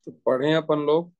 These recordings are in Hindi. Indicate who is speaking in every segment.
Speaker 1: तो पढ़े अपन लोग।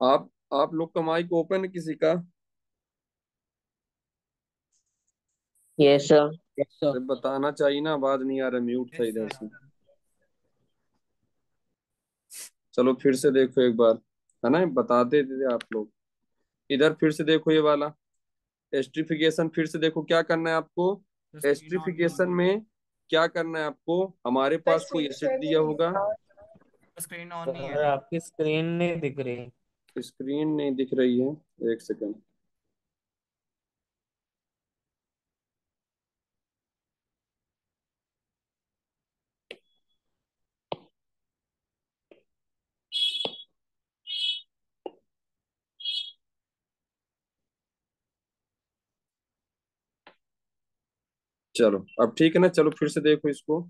Speaker 1: आप लोग का माइक ओपन है किसी का?
Speaker 2: Yes sir.
Speaker 1: अरे बताना चाहिए ना, आवाज नहीं आ रहा, म्यूट था इधर से। चलो फिर से देखो एक बार, है ना, बताते थे आप लोग। इधर फिर से देखो ये वाला एस्ट्रिफिकेशन, फिर से देखो क्या करना है आपको। एस्ट्रिफिकेशन में क्या करना है आपको, हमारे पास कोई एसिड दिया होगा।
Speaker 3: स्क्रीन ऑन नहीं है।
Speaker 2: सर आपकी स्क्रीन नहीं दिख रही।
Speaker 1: स्क्रीन नहीं दिख रही है, एक सेकंड। चलो अब ठीक है ना, चलो फिर से देखो इसको,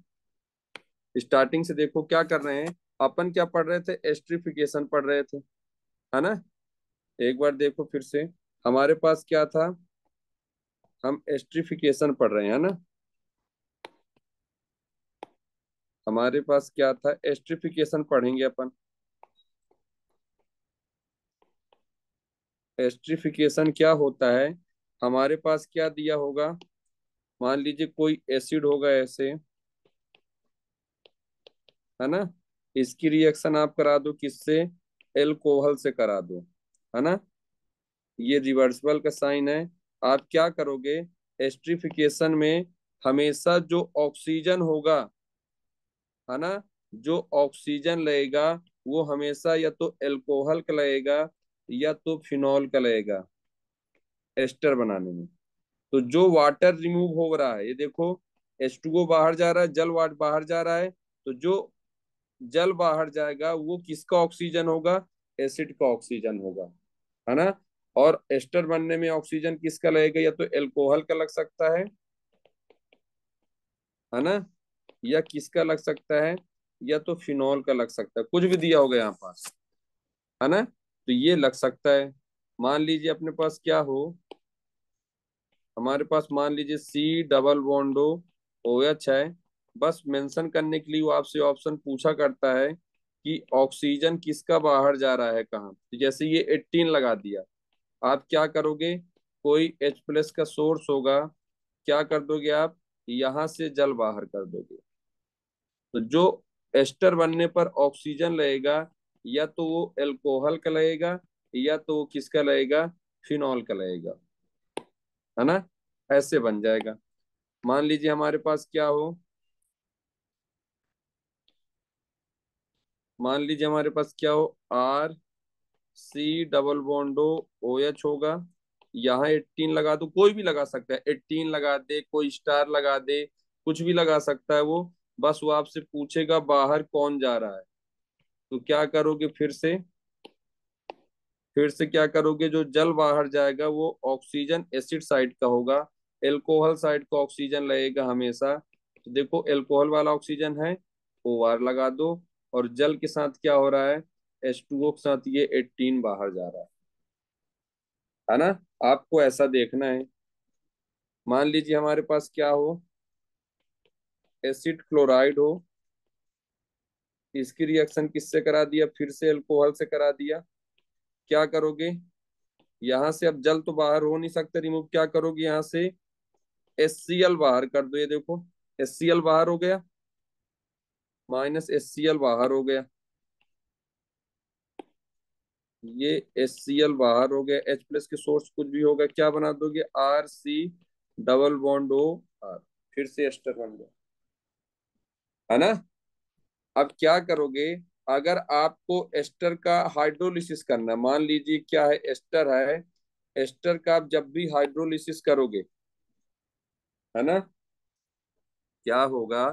Speaker 1: स्टार्टिंग से देखो क्या कर रहे हैं। अपन क्या पढ़ रहे थे, एस्ट्रिफिकेशन पढ़ रहे थे, है ना। एक बार देखो फिर से, हमारे पास क्या था, हम एस्ट्रिफिकेशन पढ़ रहे हैं, है ना। हमारे पास क्या था, एस्ट्रिफिकेशन पढ़ेंगे अपन। एस्ट्रिफिकेशन क्या होता है, हमारे पास क्या दिया होगा। मान लीजिए कोई एसिड होगा ऐसे, है ना। इसकी रिएक्शन आप करा दो किससे, एल्कोहल से करा दो, है ना। ये रिवर्सिबल का साइन है। आप क्या करोगे, एस्ट्रिफिकेशन में हमेशा जो ऑक्सीजन होगा, है ना, जो ऑक्सीजन लगेगा वो हमेशा या तो एल्कोहल का लगेगा या तो फिनॉल का लगेगा एस्टर बनाने में। तो जो वाटर रिमूव हो रहा है, ये देखो, H2O बाहर जा रहा है, जल वाट बाहर जा रहा है, तो जो जल बाहर जाएगा वो किसका ऑक्सीजन होगा, एसिड का ऑक्सीजन होगा, है ना। और एस्टर बनने में ऑक्सीजन किसका लगेगा, या तो एल्कोहल का लग सकता है ना, या किसका लग सकता है, या तो फिनॉल का लग सकता है, कुछ भी दिया होगा यहाँ पास, है ना। तो ये लग सकता है। मान लीजिए अपने पास क्या हो, हमारे पास मान लीजिए C डबल बॉन्ड OH है। बस मेंशन करने के लिए वो आपसे ऑप्शन पूछा करता है कि ऑक्सीजन किसका बाहर जा रहा है कहाँ, तो जैसे ये 18 लगा दिया, आप क्या करोगे, कोई H+ का सोर्स होगा, क्या कर दोगे आप, यहाँ से जल बाहर कर दोगे। तो जो एस्टर बनने पर ऑक्सीजन लगेगा, या तो वो एल्कोहल का लगेगा या तो वो किसका लगेगा, फिनॉल का लगेगा, है ना। ऐसे बन जाएगा। मान लीजिए हमारे पास क्या हो, मान लीजिए हमारे पास क्या हो, R C double bond OH होगा। यहाँ 18 लगा दो, कोई भी लगा सकता है, 18 लगा दे, कोई स्टार लगा दे, कुछ भी लगा सकता है वो। बस वो आपसे पूछेगा बाहर कौन जा रहा है, तो क्या करोगे, फिर से क्या करोगे, जो जल बाहर जाएगा वो ऑक्सीजन एसिड साइड का होगा, एल्कोहल साइड का ऑक्सीजन लगेगा हमेशा। तो देखो एल्कोहल वाला ऑक्सीजन है, OR लगा दो, और जल के साथ क्या हो रहा है, H2O के साथ ये 18 बाहर जा रहा है ना। आपको ऐसा देखना है। मान लीजिए हमारे पास क्या हो, एसिड क्लोराइड हो, इसकी रिएक्शन किससे करा दिया, फिर से एल्कोहल से करा दिया। क्या करोगे, यहाँ से अब जल तो बाहर हो नहीं सकता रिमूव, क्या करोगे, यहाँ से HCl बाहर कर दो, ये देखो HCl बाहर हो गया, -HCl बाहर हो गया, ये HCl बाहर हो गया, H+ के सोर्स कुछ भी होगा, क्या बना दोगे, RC double bond O R, फिर से एस्टर बन गया, है ना। अब क्या करोगे, अगर आपको एस्टर का हाइड्रोलिसिस करना है, मान लीजिए क्या है, एस्टर है, एस्टर का आप जब भी हाइड्रोलिसिस करोगे, है ना, क्या होगा,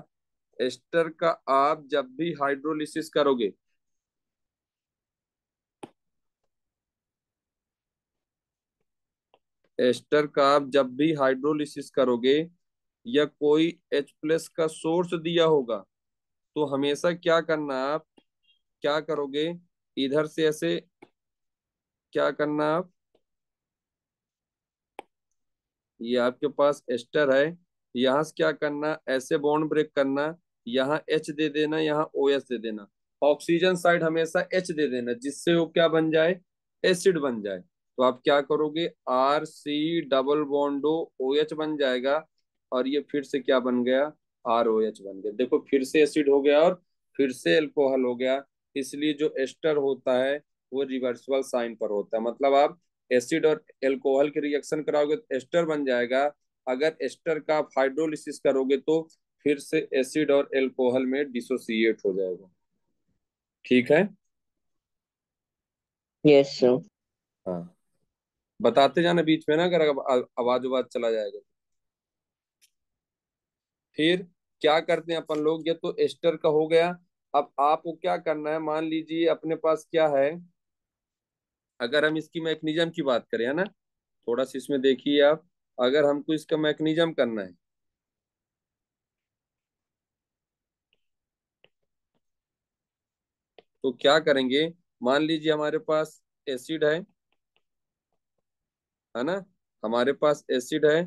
Speaker 1: एस्टर का आप जब भी हाइड्रोलिसिस करोगे, एस्टर का आप जब भी हाइड्रोलिसिस करोगे या कोई H+ का सोर्स दिया होगा, तो हमेशा क्या करना, आप क्या करोगे, इधर से ऐसे क्या करना आप, ये आपके पास एस्टर है, यहाँ से क्या करना, ऐसे बॉन्ड ब्रेक करना, यहाँ H दे देना, यहाँ OH दे देना, ऑक्सीजन साइड हमेशा H दे देना, जिससे वो क्या बन जाए, एसिड बन जाए, तो आप क्या करोगे, RC डबल बॉन्ड OH बन जाएगा, और ये फिर से क्या बन गया, ROH बन गया। देखो फिर से एसिड हो गया और फिर से एल्कोहल हो गया। इसलिए जो एस्टर होता है वो रिवर्सिबल साइन पर होता है, मतलब आप एसिड और एल्कोहल के रिएक्शन कराओगे तो एस्टर बन जाएगा। अगर एस्टर का आप हाइड्रोलिसिस करोगे तो फिर से एसिड और एल्कोहल में डिसोसिएट हो जाएगा। ठीक है।
Speaker 2: Yes sir.
Speaker 1: हाँ, बताते जाना बीच में ना, अगर आवाज आवाज चला जाएगा तो। फिर क्या करते हैं अपन लोग, ये तो एस्टर का हो गया। अब आपको क्या करना है, मान लीजिए अपने पास क्या है, अगर हम इसकी मैकेनिज्म की बात करें, है ना, थोड़ा सा इसमें देखिए आप, अगर हमको इसका मैकेनिज्म करना है तो क्या करेंगे। मान लीजिए हमारे पास एसिड है ना, हमारे पास एसिड है।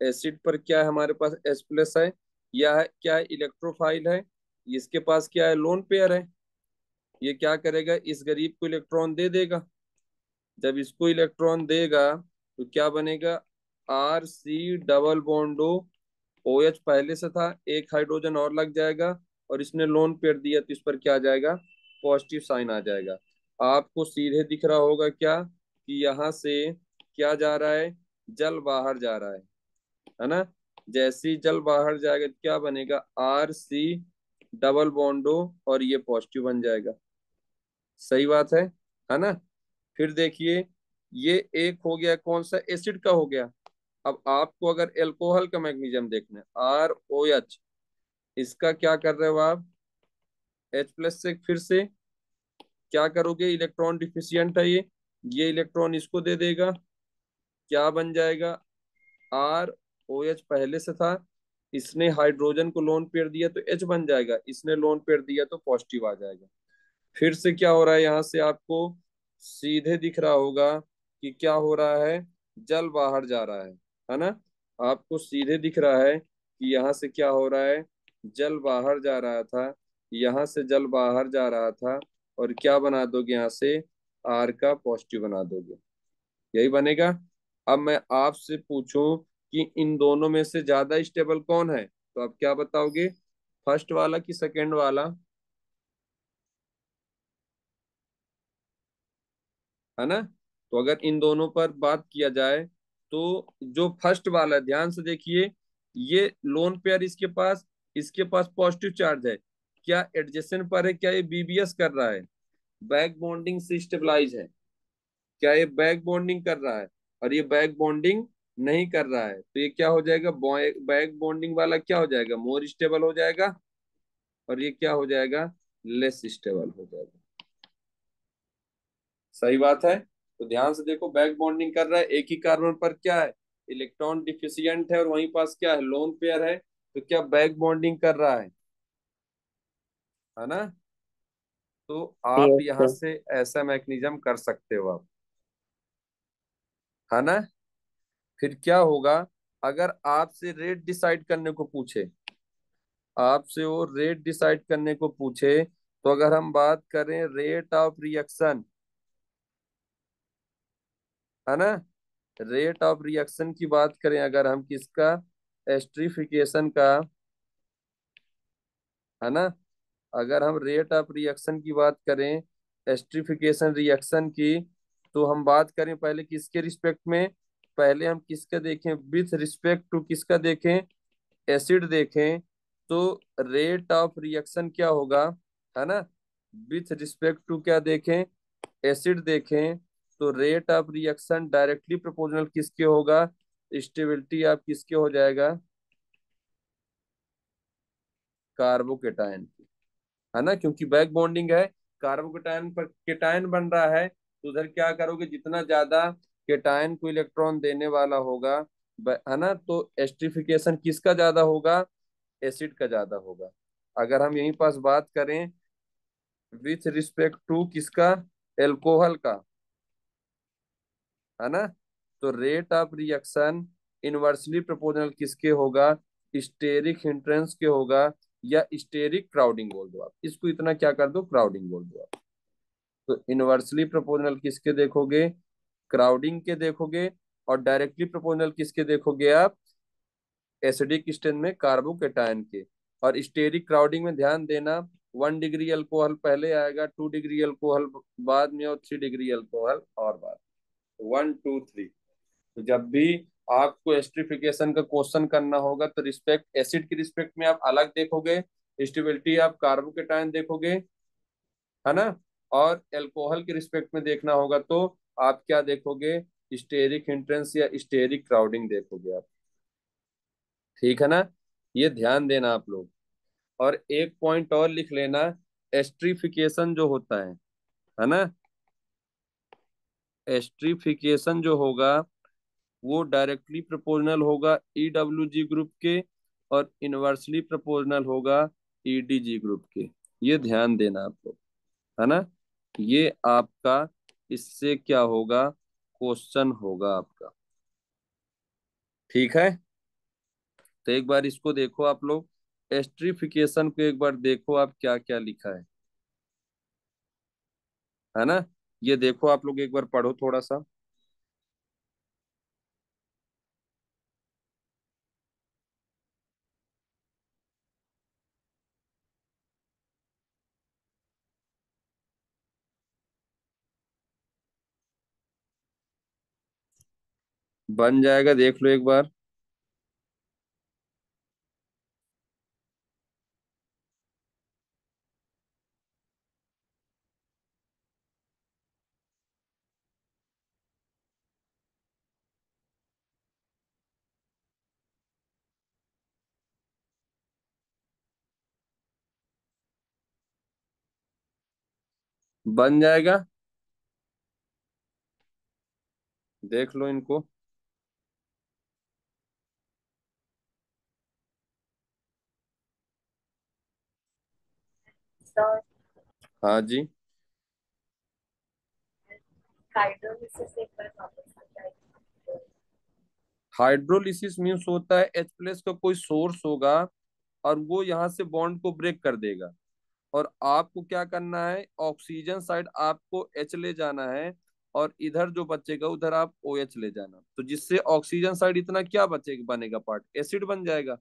Speaker 1: एसिड पर क्या है, हमारे पास H+ है। यह है क्या है, इलेक्ट्रोफाइल है। इसके पास क्या है, लोन पेयर है। ये क्या करेगा, इस गरीब को इलेक्ट्रॉन दे देगा। जब इसको इलेक्ट्रॉन देगा तो क्या बनेगा, RC डबल बॉन्ड OH पहले से था, एक हाइड्रोजन और लग जाएगा, और इसने लोन पेयर दिया तो इस पर क्या आ जाएगा, पॉजिटिव साइन आ जाएगा। आपको सीधे दिख रहा होगा क्या कि यहाँ से क्या जा रहा है, जल बाहर जा रहा है ना। जैसे ही जल बाहर जाएगा तो क्या बनेगा, RC डबल बॉन्ड और ये पॉजिटिव बन जाएगा। सही बात है ना। फिर देखिए, ये एक हो गया, कौन सा, एसिड का हो गया। अब आपको अगर एल्कोहल का मैग्नीशियम देखना है, ROH, इसका क्या कर रहे हो आप, H+ से फिर से क्या करोगे, इलेक्ट्रॉन डिफिशियंट है ये इलेक्ट्रॉन इसको दे देगा, क्या बन जाएगा, ROH पहले से था, इसने हाइड्रोजन को लोन पेयर दिया तो H बन जाएगा, इसने लोन पेयर दिया तो पॉजिटिव आ जाएगा। फिर से क्या हो रहा है, यहाँ से आपको सीधे दिख रहा होगा कि क्या हो रहा है, जल बाहर जा रहा है ना। आपको सीधे दिख रहा है कि यहाँ से क्या हो रहा है, जल बाहर जा रहा था, यहाँ से जल बाहर जा रहा था, और क्या बना दोगे यहाँ से, R का पॉजिटिव बना दोगे, यही बनेगा। अब मैं आपसे पूछूं कि इन दोनों में से ज्यादा स्टेबल कौन है, तो आप क्या बताओगे, फर्स्ट वाला कि सेकेंड वाला, है ना। तो अगर इन दोनों पर बात किया जाए तो जो फर्स्ट वाला है, ध्यान से देखिए, ये लोन पेयर इसके पास पॉजिटिव चार्ज है, क्या एडजेसेंट पर है, क्या ये BBS कर रहा है, बैक बॉन्डिंग से स्टेबलाइज है, क्या ये बैक बॉन्डिंग कर रहा है, और ये बैक बॉन्डिंग नहीं कर रहा है, तो ये क्या हो जाएगा, बैक बॉन्डिंग वाला क्या हो जाएगा, मोर स्टेबल हो जाएगा, और ये क्या हो जाएगा, लेस स्टेबल हो जाएगा। सही बात है। तो ध्यान से देखो, बैक बॉन्डिंग कर रहा है, एक ही कार्बन पर क्या है, इलेक्ट्रॉन डिफिशियंट है, और वहीं पास क्या है, लोन पेयर है, तो क्या बैक बॉन्डिंग कर रहा है ना। तो आप
Speaker 2: यस
Speaker 1: यहाँ
Speaker 2: सर।
Speaker 1: से ऐसा मैकेनिज्म कर सकते हो आप, है ना। फिर क्या होगा, अगर आपसे रेट डिसाइड करने को पूछे, आपसे वो रेट डिसाइड करने को पूछे, तो अगर हम बात करें रेट ऑफ रिएक्शन, है ना, रेट ऑफ रिएक्शन की बात करें अगर हम किसका, एस्ट्रिफिकेशन का, है ना, अगर हम रेट ऑफ रिएक्शन की बात करें, एस्ट्रिफिकेशन रिएक्शन की, तो हम बात करें पहले किसके रिस्पेक्ट में, पहले हम किसका देखें, विथ रिस्पेक्ट टू किसका देखें, एसिड देखें, तो रेट ऑफ रिएक्शन क्या होगा, है ना, विथ रिस्पेक्ट टू क्या देखें, एसिड देखें, तो rate of reaction directly proportional किसके होगा, स्टेबिलिटी ऑफ किसके हो जाएगा, कार्बोकेटायन की, है ना, क्योंकि बैक बॉन्डिंग है, कार्बोकेटायन पर केटायन बन रहा है, तो उधर क्या करोगे, जितना ज्यादा केटायन को इलेक्ट्रॉन देने वाला होगा, है ना, तो एस्ट्रिफिकेशन किसका ज्यादा होगा, एसिड का ज्यादा होगा। अगर हम यहीं पास बात करें विथ रिस्पेक्ट टू किसका, एल्कोहल का, है ना, तो rate of reaction inversely proportional किसके होगा, स्टेरिक हिंट्रेंस के होगा, या स्टेरिक क्राउडिंग बोल दो आप इसको, इतना क्या कर दो, क्राउडिंग बोल दो आप। तो इनवर्सली प्रोपोर्शनल किसके देखोगे, क्राउडिंग के देखोगे, और डायरेक्टली प्रोपोर्शनल किसके देखोगे आप, एसिडिक स्टेन में कार्बोकेटायन के। और स्टेरिक क्राउडिंग में ध्यान देना, 1 डिग्री अल्कोहल पहले आएगा, 2 डिग्री अल्कोहल बाद में, और 3 डिग्री अल्कोहल और बाद में, 1 2 3। तो जब भी आपको एस्ट्रिफिकेशन का क्वेश्चन करना होगा तो रिस्पेक्ट एसिड की रिस्पेक्ट में आप अलग देखोगे, स्टेबिलिटी आप कार्बोकेटायन देखोगे, है ना। और एल्कोहल की रिस्पेक्ट में देखना होगा तो आप क्या देखोगे, स्टेरिक हिंट्रेंस या स्टेरिक क्राउडिंग देखोगे आप। ठीक है ना, ये ध्यान देना आप लोग। और एक पॉइंट और लिख लेना, एस्ट्रिफिकेशन जो होता है ना, एस्ट्रिफिकेशन जो होगा वो डायरेक्टली प्रोपोर्शनल होगा ईडब्ल्यूजी ग्रुप के, और इनवर्सली प्रोपोर्शनल होगा ईडीजी ग्रुप के। ये ध्यान देना आप लोग, है ना। ये आपका इससे क्या होगा, क्वेश्चन होगा आपका। ठीक है, तो एक बार इसको देखो आप लोग, एस्ट्रिफिकेशन को एक बार देखो आप क्या क्या लिखा है ना। ये देखो आप लोग, एक बार पढ़ो थोड़ा सा। बन जाएगा, देख लो एक बार। बन जाएगा, देख लो इनको।
Speaker 4: सर
Speaker 1: हाँ जी।
Speaker 4: हाइड्रोलिसिस एक बार वापस आ जाएगा।
Speaker 1: हाइड्रोलिसिस मीन्स होता है H प्लस का कोई सोर्स होगा और वो यहाँ से बॉन्ड को ब्रेक कर देगा, और आपको क्या करना है, ऑक्सीजन साइड आपको H ले जाना है, और इधर जो बचेगा उधर आप OH ले जाना, तो जिससे ऑक्सीजन साइड इतना क्या बचेगा, बनेगा पार्ट, एसिड बन जाएगा,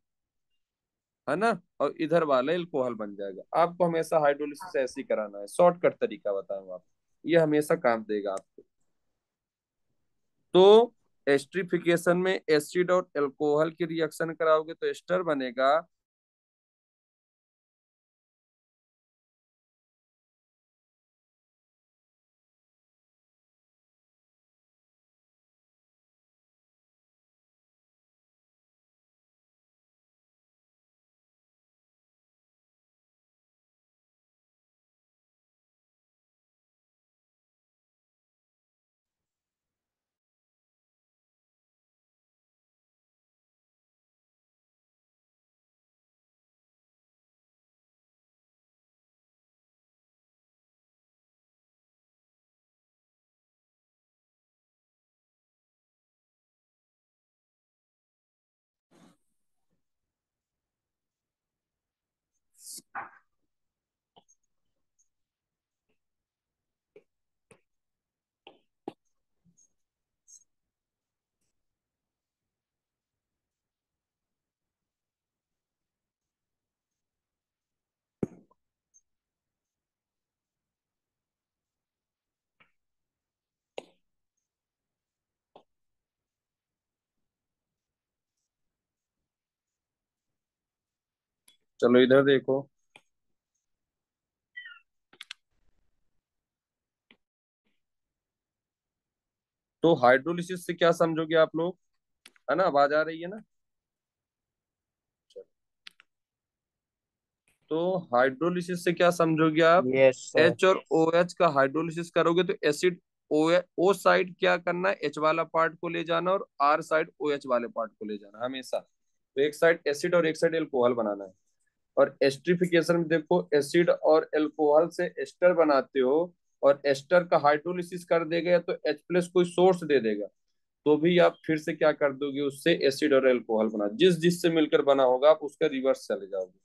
Speaker 1: है ना। और इधर वाला एल्कोहल बन जाएगा। आपको हमेशा हाइड्रोलिसिस ऐसे ही कराना है, शॉर्टकट तरीका बताऊंगा आपको, ये हमेशा काम देगा आपको। तो एस्ट्रिफिकेशन में एसिड और एल्कोहल की रिएक्शन कराओगे तो एस्टर बनेगा। चलो इधर देखो, तो हाइड्रोलिसिस से क्या समझोगे आप लोग, है ना, आवाज आ रही है ना। तो हाइड्रोलिसिस से क्या समझोगे आप,
Speaker 2: यस सर।
Speaker 1: H और OH का हाइड्रोलिसिस करोगे तो एसिड O साइड क्या करना है, H वाला पार्ट को ले जाना, और R साइड OH वाले पार्ट को ले जाना हमेशा। तो एक साइड एसिड और एक साइड एल्कोहल बनाना है। और एस्ट्रिफिकेशन में देखो, एसिड और एल्कोहल से एस्टर बनाते हो, और एस्टर का हाइड्रोलिसिस कर देगा तो H प्लस कोई सोर्स दे देगा, तो भी आप फिर से क्या कर दोगे, उससे एसिड और एल्कोहल बना, जिस जिससे मिलकर बना होगा आप उसका रिवर्स चले जाओगे,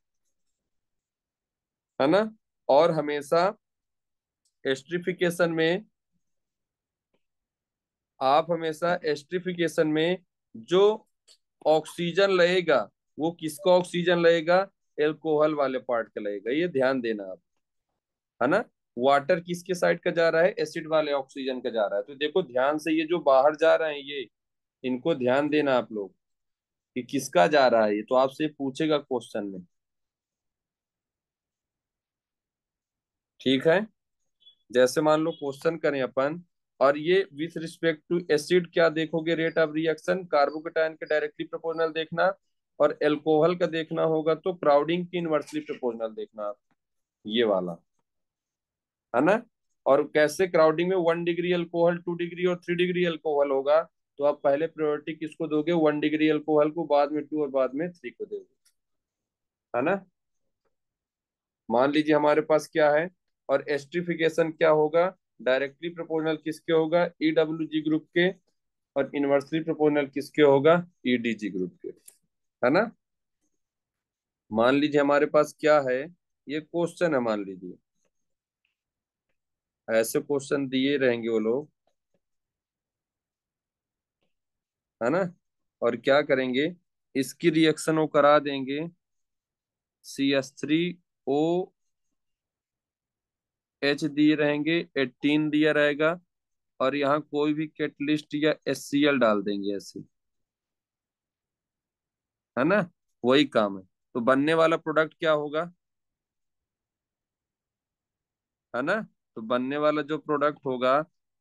Speaker 1: है ना। और हमेशा एस्ट्रिफिकेशन में आप हमेशा एस्ट्रिफिकेशन में जो ऑक्सीजन लगेगा वो किसका ऑक्सीजन लगेगा, एल्कोहल वाले पार्ट का लगेगा, ये ध्यान देना आप, है ना। वाटर किसके साइड का जा रहा है, एसिड वाले ऑक्सीजन का जा रहा है। तो देखो ध्यान से, ये जो बाहर जा रहे हैं ये, इनको ध्यान देना आप लोग कि किसका जा रहा है, ये तो आपसे पूछेगा क्वेश्चन में, ठीक है। जैसे मान लो क्वेश्चन करें अपन, और ये विथ रिस्पेक्ट टू एसिड क्या देखोगे, रेट ऑफ रिएक्शन, कार्बोकेटायन के डायरेक्टली प्रोपोर्शनल देखना, और एल्कोहल का देखना होगा तो क्राउडिंग की इनवर्सली प्रोपोर्शनल देखना आप, ये वाला, है ना। और कैसे क्राउडिंग में 1 डिग्री अल्कोहल, 2 डिग्री और 3 डिग्री अल्कोहल होगा, तो आप पहले प्रायोरिटी किसको दोगे, 1 डिग्री अल्कोहल को, बाद में 2 और बाद में 3 को दोगे, है ना। मान लीजिए हमारे पास क्या है, और एस्ट्रिफिकेशन क्या होगा, डायरेक्टली प्रोपोर्शनल किसके होगा, EWG ग्रुप के, और इनवर्सली प्रोपोर्शनल किसके होगा, EDG ग्रुप के, है ना। मान लीजिए हमारे पास क्या है, ये क्वेश्चन है, मान लीजिए ऐसे क्वेश्चन दिए रहेंगे वो लोग, है ना। और क्या करेंगे, इसकी रिएक्शन वो करा देंगे, CH3O H दिए रहेंगे, 18 दिया रहेगा, और यहाँ कोई भी कैटलिस्ट या HCl डाल देंगे ऐसे, है ना। वही काम है, तो बनने वाला प्रोडक्ट क्या होगा, है ना। तो बनने वाला जो प्रोडक्ट होगा,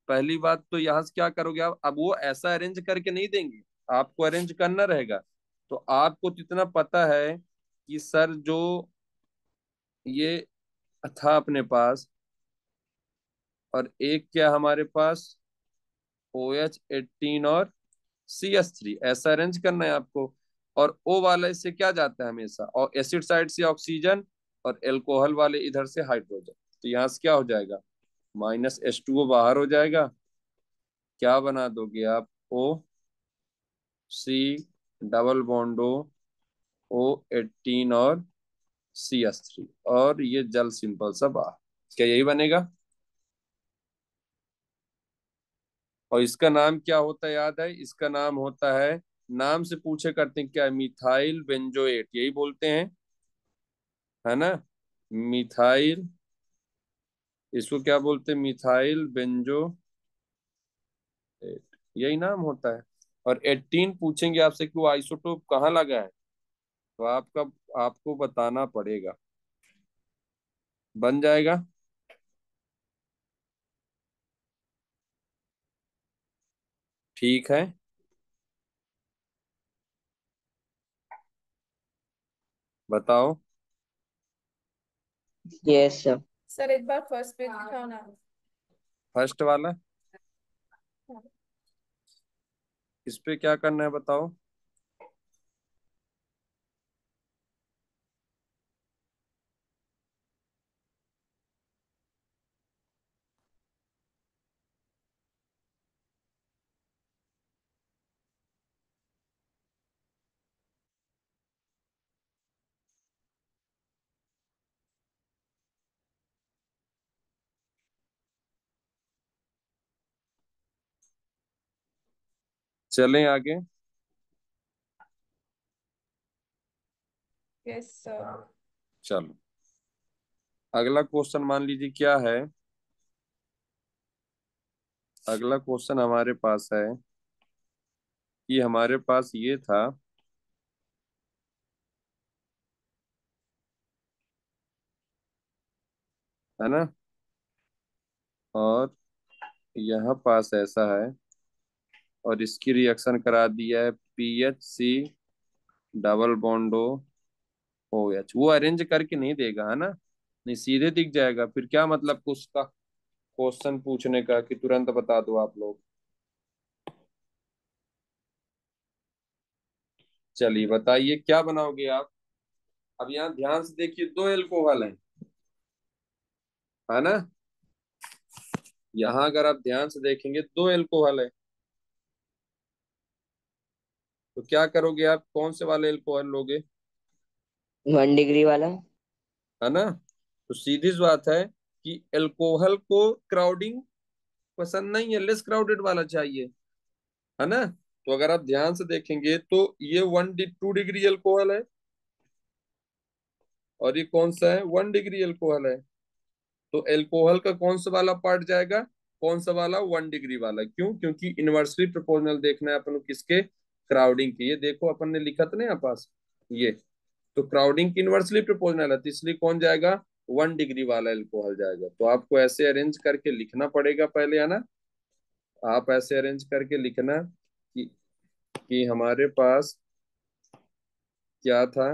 Speaker 1: पहली बात तो यहाँ से क्या करोगे आप, अब वो ऐसा अरेंज करके नहीं देंगे, आपको अरेंज करना रहेगा। तो आपको तो इतना पता है कि सर जो ये था अपने पास, और एक क्या हमारे पास, OH18 और CH3, ऐसा अरेंज करना है आपको। और O वाला इससे क्या जाता है हमेशा, और एसिड साइड से ऑक्सीजन, और एल्कोहल वाले इधर से हाइड्रोजन, तो यहाँ से क्या हो जाएगा, -H2O बाहर हो जाएगा, क्या बना दोगे आप, OC डबल बॉन्ड O18 और CH3, और ये जल सिंपल सा बाहर, क्या यही बनेगा। और इसका नाम क्या होता है याद है, इसका नाम होता है, नाम से पूछे करते हैं क्या, मिथाइल बेंजोएट, यही बोलते हैं, है ना। मिथाइल, इसको क्या बोलते हैं, मिथाइल बेंजोएट, यही नाम होता है। और 18 पूछेंगे आपसे कि वो आइसोटोप कहाँ लगा है, तो आपको बताना पड़ेगा, बन जाएगा। ठीक है, बताओ।
Speaker 2: Yes sir.
Speaker 4: सर एक बार फर्स्ट पेज दिखाओ ना।
Speaker 1: फर्स्ट वाला, इस पे क्या करना है बताओ। चलें आगे।
Speaker 4: Yes sir.
Speaker 1: चलो, अगला क्वेश्चन मान लीजिए क्या है, अगला क्वेश्चन हमारे पास है कि हमारे पास ये था, है ना। और यहाँ पास ऐसा है, और इसकी रिएक्शन करा दिया है, PHC डबल बॉन्डो OH, वो अरेंज करके नहीं देगा, है ना, नहीं सीधे दिख जाएगा, फिर क्या मतलब उसका क्वेश्चन पूछने का कि तुरंत बता दो आप लोग। चलिए बताइए क्या बनाओगे आप। अब यहाँ ध्यान से देखिए, दो एल्कोहल हैं, है ना। यहाँ अगर आप ध्यान से देखेंगे, दो एल्कोहल है, तो क्या करोगे आप, कौन से वाले एल्कोहल लोगे,
Speaker 2: 1 डिग्री वाला।
Speaker 1: है ना। तो सीधी सी बात है कि एल्कोहल को क्राउडिंग पसंद नहीं है, लेस क्राउडेड वाला चाहिए, है ना। तो अगर आप ध्यान से देखेंगे तो ये 2 डिग्री एल्कोहल है, और ये कौन सा है, 1 डिग्री एल्कोहल है। तो एल्कोहल का कौन सा वाला पार्ट जाएगा, कौन सा वाला, 1 डिग्री वाला। क्यों, क्योंकि इनवर्सली प्रोपोर्शनल देखना है अपन को किसके, क्राउडिंग के। ये देखो अपन ने लिखा था ना यहाँ पास, ये तो क्राउडिंग की इनवर्सली प्रोपोर्शनल है, तो इसलिए कौन जाएगा, 1 डिग्री वाला एल्कोहल जाएगा। तो आपको ऐसे अरेंज करके लिखना पड़ेगा पहले, है ना। आप ऐसे अरेंज करके लिखना कि हमारे पास क्या था,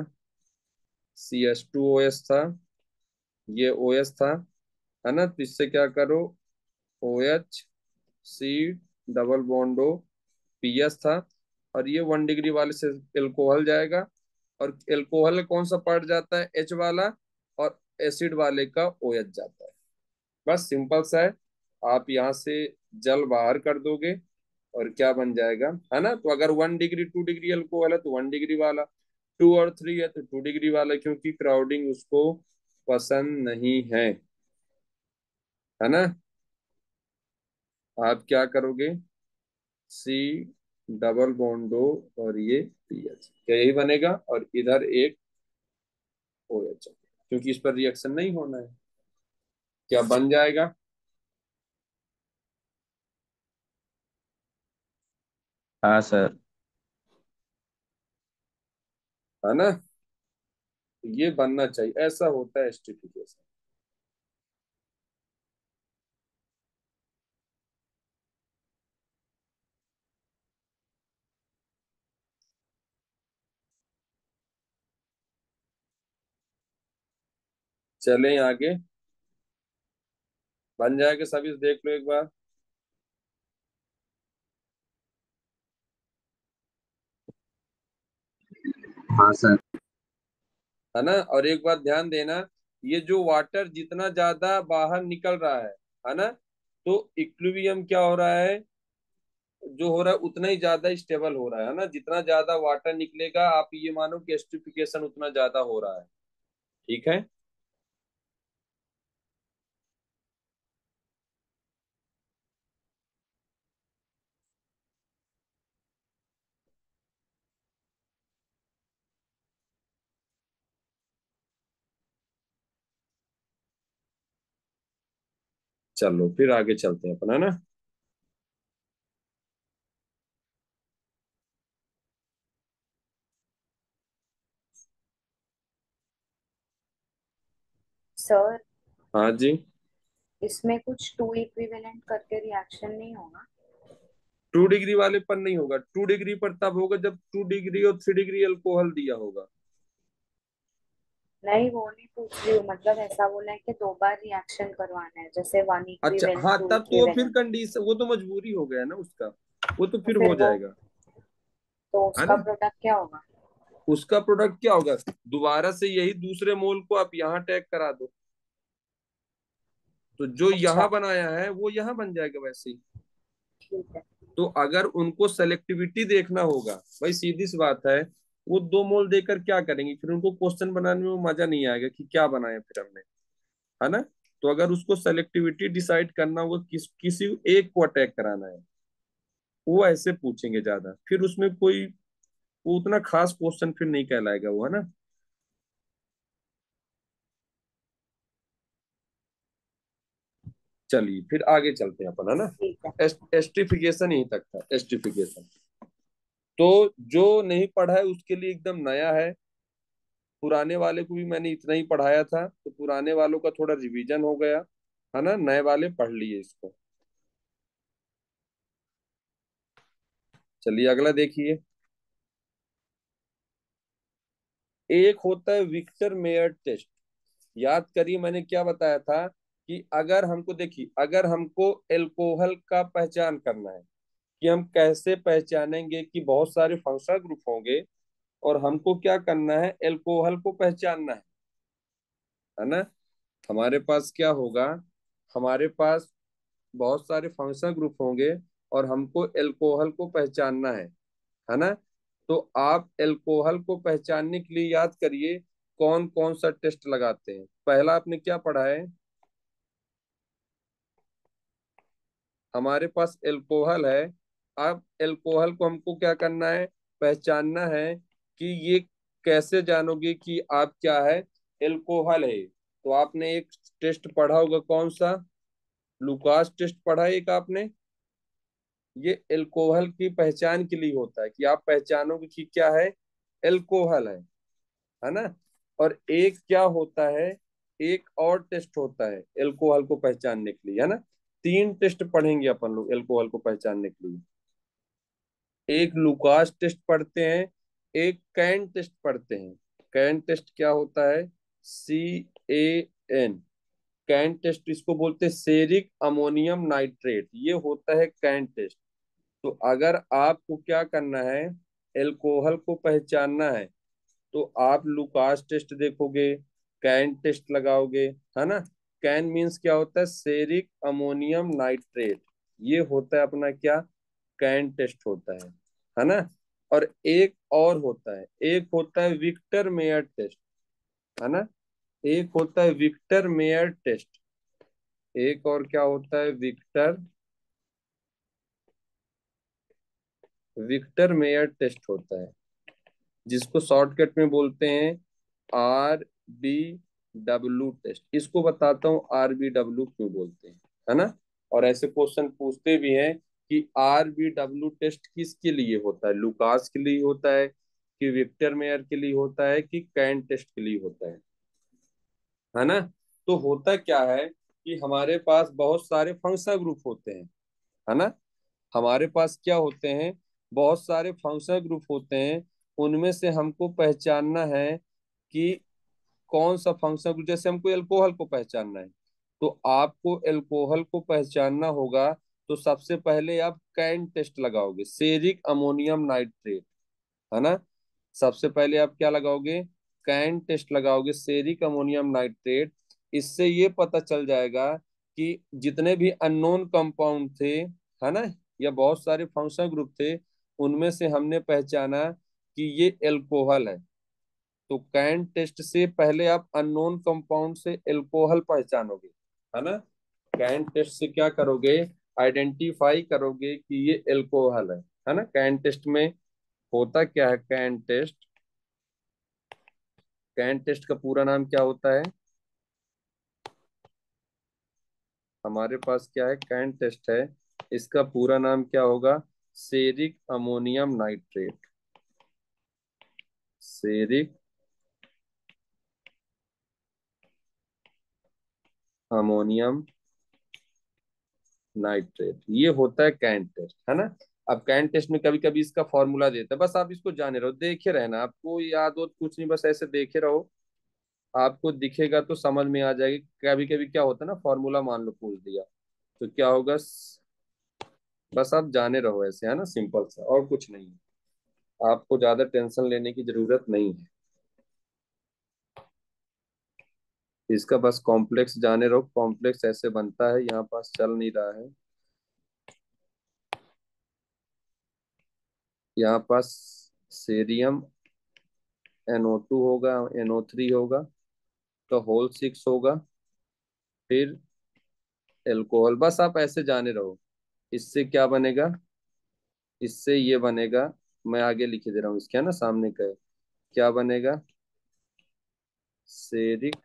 Speaker 1: CH2OH था, ये OH था, है ना। तो इससे क्या करो, OH, C double bond O, PS था, और ये 1 डिग्री वाले से एल्कोहल जाएगा। और एल्कोहल का कौन सा पार्ट जाता है, H वाला, और एसिड वाले का OH जाता है। बस सिंपल सा है। आप यहाँ से जल बाहर कर दोगे और क्या बन जाएगा, है ना। तो अगर 1 डिग्री 2 डिग्री अल्कोहल है तो 1 डिग्री वाला, 2 और 3 है तो 2 डिग्री वाला, क्योंकि क्राउडिंग उसको पसंद नहीं है ना। आप क्या करोगे, C डबल बॉन्ड O, और ये PH, क्या यही बनेगा, और इधर एक OH, क्योंकि इस पर रिएक्शन नहीं होना है, क्या बन जाएगा।
Speaker 2: हाँ सर।
Speaker 1: है ना, ये बनना चाहिए, ऐसा होता है एस्टिफिकेशन। चलें आगे, बन जाएगा सभी, देख लो एक बार।
Speaker 2: हाँ सर।
Speaker 1: है ना। और एक बात ध्यान देना, ये जो वाटर जितना ज्यादा बाहर निकल रहा है ना, तो इक्विलिब्रियम क्या हो रहा है, जो हो रहा है उतना ही ज्यादा स्टेबल हो रहा है ना। जितना ज्यादा वाटर निकलेगा, आप ये मानो कि एस्टिफिकेशन उतना ज्यादा हो रहा है। ठीक है। चलो फिर आगे चलते हैं अपना, है ना।
Speaker 4: सर,
Speaker 1: हाँ जी।
Speaker 4: इसमें कुछ टू इक्विवेलेंट करके रिएक्शन नहीं होगा?
Speaker 1: 2 डिग्री वाले पर नहीं होगा, 2 डिग्री पर तब होगा जब 2 डिग्री और 3 डिग्री अल्कोहल दिया होगा।
Speaker 4: नहीं, वो नहीं पूछ रही हूँ, मतलब ऐसा बोला है कि 2 बार रिएक्शन करवाना है, जैसे वन
Speaker 1: अच्छा
Speaker 4: इक्विवेलेंट
Speaker 1: हाँ,
Speaker 4: टू
Speaker 1: तब तो वो फिर
Speaker 4: इक्विवेलेंट।
Speaker 1: कंडीशन, वो तो मजबूरी हो गया ना उसका, वो तो
Speaker 4: तो
Speaker 1: फिर
Speaker 4: फिर
Speaker 1: हो
Speaker 4: वो,
Speaker 1: जाएगा,
Speaker 4: तो
Speaker 1: है
Speaker 4: उसका
Speaker 1: ना।
Speaker 4: प्रोडक्ट क्या होगा?
Speaker 1: उसका प्रोडक्ट क्या होगा, दोबारा से यही दूसरे मोल को आप यहाँ टैग करा दो, तो जो
Speaker 4: अच्छा,
Speaker 1: यहाँ बनाया है वो यहाँ बन जाएगा वैसे ही।
Speaker 4: ठीक है।
Speaker 1: तो अगर उनको सेलेक्टिविटी देखना होगा, भाई सीधी सी बात है, वो 2 मोल देकर क्या करेंगे, फिर उनको क्वेश्चन बनाने में मजा नहीं आएगा कि क्या बनाया फिर हमने, है ना। तो अगर उसको सेलेक्टिविटी डिसाइड करना होगा, किसी एक को अटैक कराना है, वो ऐसे पूछेंगे ज्यादा, फिर उसमें कोई वो उतना खास क्वेश्चन फिर नहीं कहलाएगा वो, है ना। चलिए फिर आगे चलते हैं अपन, है ना।
Speaker 4: ठीक है।
Speaker 1: एस्टिफिकेशन यहीं तक था, एस्टिफिकेशन। तो जो नहीं पढ़ा है उसके लिए एकदम नया है, पुराने वाले को भी मैंने इतना ही पढ़ाया था, तो पुराने वालों का थोड़ा रिवीजन हो गया, है ना। नए वाले पढ़ लिए इसको। चलिए अगला देखिए। एक होता है विक्टर मेयर टेस्ट। याद करिए मैंने क्या बताया था, कि अगर हमको, देखिए अगर हमको एल्कोहल का पहचान करना है, कि हम कैसे पहचानेंगे कि बहुत सारे फंक्शनल ग्रुप होंगे, और हमको क्या करना है, एल्कोहल को पहचानना है ना। हमारे पास क्या होगा, हमारे पास बहुत सारे फंक्शनल ग्रुप होंगे, और हमको एल्कोहल को पहचानना है ना। तो आप एल्कोहल को पहचानने के लिए याद करिए कौन कौन सा टेस्ट लगाते हैं। पहला आपने क्या पढ़ा है, हमारे पास एल्कोहल है। अब एल्कोहल को हमको क्या करना है, पहचानना है कि ये कैसे जानोगे कि आप क्या है, एल्कोहल है। तो आपने एक टेस्ट पढ़ा होगा, कौन सा, लुकास टेस्ट पढ़ा है एक आपने। ये एल्कोहल की पहचान के लिए होता है कि आप पहचानोगे कि क्या है, एल्कोहल है ना। और एक क्या होता है, एक और टेस्ट होता है एल्कोहल को पहचानने के लिए, है ना। तीन टेस्ट पढ़ेंगे अपन लोग एल्कोहल को पहचानने के लिए। एक लुकास टेस्ट पढ़ते हैं, एक कैन टेस्ट पढ़ते हैं। कैन टेस्ट क्या होता है, CAN, कैन टेस्ट इसको बोलते हैं, सेरिक अमोनियम नाइट्रेट, ये होता है कैन टेस्ट। तो अगर आपको क्या करना है, एल्कोहल को पहचानना है, तो आप लुकास टेस्ट देखोगे, कैन टेस्ट लगाओगे, है ना। कैन मीन्स क्या होता है, सेरिक अमोनियम नाइट्रेट, ये होता है अपना क्या, कैन टेस्ट होता है ना। और एक और होता है, एक होता है विक्टर मेयर टेस्ट, है ना। एक होता है विक्टर मेयर टेस्ट, एक और क्या होता है, विक्टर विक्टर मेयर टेस्ट होता है, जिसको शॉर्टकट में बोलते हैं RBW टेस्ट। इसको बताता हूँ RBW क्यों बोलते हैं, है ना। और ऐसे क्वेश्चन पूछते भी हैं कि RBW टेस्ट किसके लिए होता है, लुकास के लिए होता है कि विक्टर मेयर के लिए होता है कि कैन टेस्ट के लिए होता है ना। तो होता क्या है कि हमारे पास बहुत सारे फंक्शनल ग्रुप होते हैं, है ना। हमारे पास क्या होते हैं, बहुत सारे फंक्शनल ग्रुप होते हैं। उनमें से हमको पहचानना है कि कौन सा फंक्शनल ग्रुप, जैसे हमको एल्कोहल को पहचानना है, तो आपको एल्कोहल को पहचानना होगा। तो सबसे पहले आप कैन टेस्ट लगाओगे, सेरिक अमोनियम नाइट्रेट, है ना। सबसे पहले आप क्या लगाओगे, कैन टेस्ट लगाओगे, सेरिक अमोनियम नाइट्रेट। इससे ये पता चल जाएगा कि जितने भी अननोन कंपाउंड थे, है ना, या बहुत सारे फंक्शनल ग्रुप थे, उनमें से हमने पहचाना कि ये एल्कोहल है। तो कैन टेस्ट से पहले आप अननोन कंपाउंड से एल्कोहल पहचानोगे, है ना। कैन टेस्ट से क्या करोगे, आइडेंटिफाई करोगे कि ये एल्कोहल है ना। कैन टेस्ट में होता क्या है, कैन टेस्ट, कैन टेस्ट का पूरा नाम क्या होता है, हमारे पास क्या है, कैन टेस्ट है, इसका पूरा नाम क्या होगा, ceric ammonium nitrate, ceric ammonium nitrate, ये होता है कैन टेस्ट, है ना। अब कैन टेस्ट में कभी कभी इसका फॉर्मूला देता है, बस आप इसको जाने रहो, देखे रहना, आपको याद हो कुछ नहीं, बस ऐसे देखे रहो, आपको दिखेगा तो समझ में आ जाएगी। कभी कभी क्या होता है ना, फॉर्मूला मान लो पूछ दिया, तो क्या होगा, बस आप जाने रहो ऐसे, है ना, सिंपल सा, और कुछ नहीं है। आपको ज्यादा टेंशन लेने की जरूरत नहीं है, इसका बस कॉम्प्लेक्स जाने रहो, कॉम्प्लेक्स ऐसे बनता है, यहाँ पास चल नहीं रहा है, यहाँ पास सेरियम NO2 होगा, NO3 होगा, तो होल 6 होगा, फिर एल्कोहल, बस आप ऐसे जाने रहो। इससे क्या बनेगा, इससे ये बनेगा, मैं आगे लिखे दे रहा हूँ इसके, है ना, सामने का है, क्या बनेगा, सेरिक,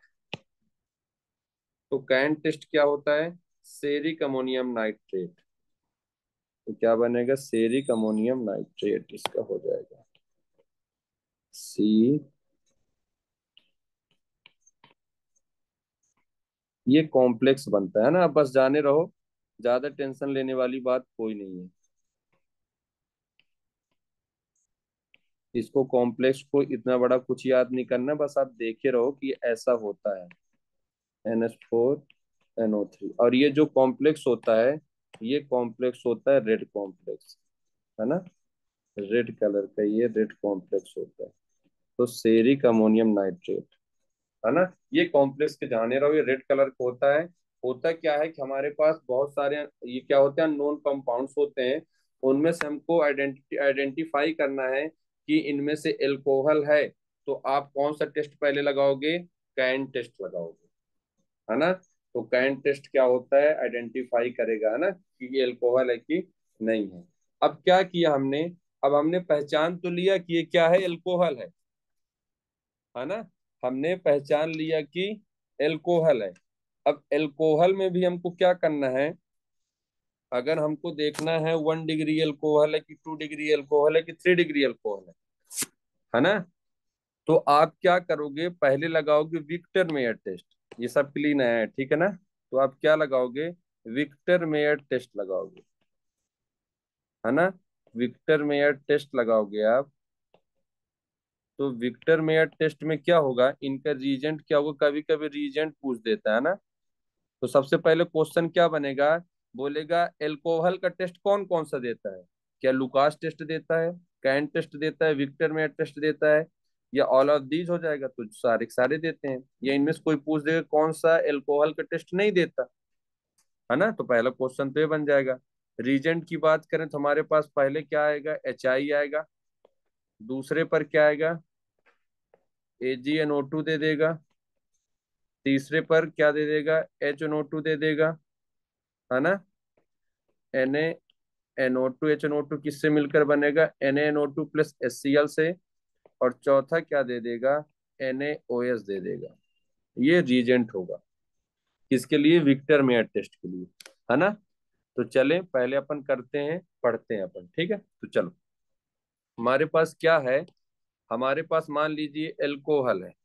Speaker 1: तो कैन टेस्ट क्या होता है, सेरिक अमोनियम नाइट्रेट, तो क्या बनेगा, सेरिक अमोनियम नाइट्रेट, इसका हो जाएगा सी। ये कॉम्प्लेक्स बनता है ना, आप बस जाने रहो, ज्यादा टेंशन लेने वाली बात कोई नहीं है। इसको कॉम्प्लेक्स को इतना बड़ा कुछ याद नहीं करना, बस आप देखे रहो कि ऐसा होता है, NH4NO3। और ये जो कॉम्प्लेक्स होता है, ये कॉम्प्लेक्स होता है रेड कॉम्प्लेक्स, है ना, रेड कलर का ये रेड कॉम्प्लेक्स होता है। तो सेरिक अमोनियम नाइट्रेट, है ना, ये कॉम्प्लेक्स के जाने रहो, ये रेड कलर का होता है। होता क्या है कि हमारे पास बहुत सारे ये क्या होते हैं, नॉन कंपाउंड्स होते हैं, उनमें से हमको आइडेंटिफाई करना है कि इनमें से एल्कोहल है। तो आप कौन सा टेस्ट पहले लगाओगे, कैन टेस्ट लगाओगे, है ना। तो कैन टेस्ट क्या होता है, आइडेंटिफाई करेगा, है ना, कि ये अल्कोहल है कि नहीं है। अब क्या किया हमने, अब हमने पहचान तो लिया कि ये क्या है, अल्कोहल है ना, हमने पहचान लिया कि अल्कोहल है। अब अल्कोहल में भी हमको क्या करना है, अगर हमको देखना है 1 डिग्री अल्कोहल है कि 2 डिग्री अल्कोहल है कि 3 डिग्री अल्कोहल है ना, तो आप क्या करोगे, पहले लगाओगे विक्टर मेयर टेस्ट। ये सब क्लीन है, ठीक है ना, तो आप क्या लगाओगे, विक्टर मेयर टेस्ट लगाओगे, है ना, विक्टर मेयर टेस्ट लगाओगे आप। तो विक्टर मेयर टेस्ट में क्या होगा, इनका रीजेंट क्या होगा, कभी कभी रीजेंट पूछ देता है ना। तो सबसे पहले क्वेश्चन क्या बनेगा, बोलेगा एल्कोहल का टेस्ट कौन कौन सा देता है, क्या लुकास टेस्ट देता है, कैन टेस्ट देता है, विक्टर मेयर टेस्ट देता है, या ऑल ऑफ दीज हो जाएगा, तो सारे के सारे देते हैं, या इनमें से कोई पूछ देगा कौन सा एल्कोहल का टेस्ट नहीं देता, है ना, तो पहला क्वेश्चन तो ये बन जाएगा। रीजेंट की बात करें तो हमारे पास पहले क्या आएगा, HI आएगा, दूसरे पर क्या आएगा, AgNO2 दे देगा, तीसरे पर क्या दे देगा, HNO2 दे देगा, है ना, NaNO2 HNO2 किससे मिलकर बनेगा, NaNO2 प्लस HCl से, और चौथा क्या दे देगा, NaOH दे देगा। ये रीजेंट होगा किसके लिए, विक्टर मेयर टेस्ट के लिए, है ना। तो चले पहले अपन करते हैं, पढ़ते हैं अपन, ठीक है, तो चलो हमारे पास क्या है, हमारे पास मान लीजिए एल्कोहल है,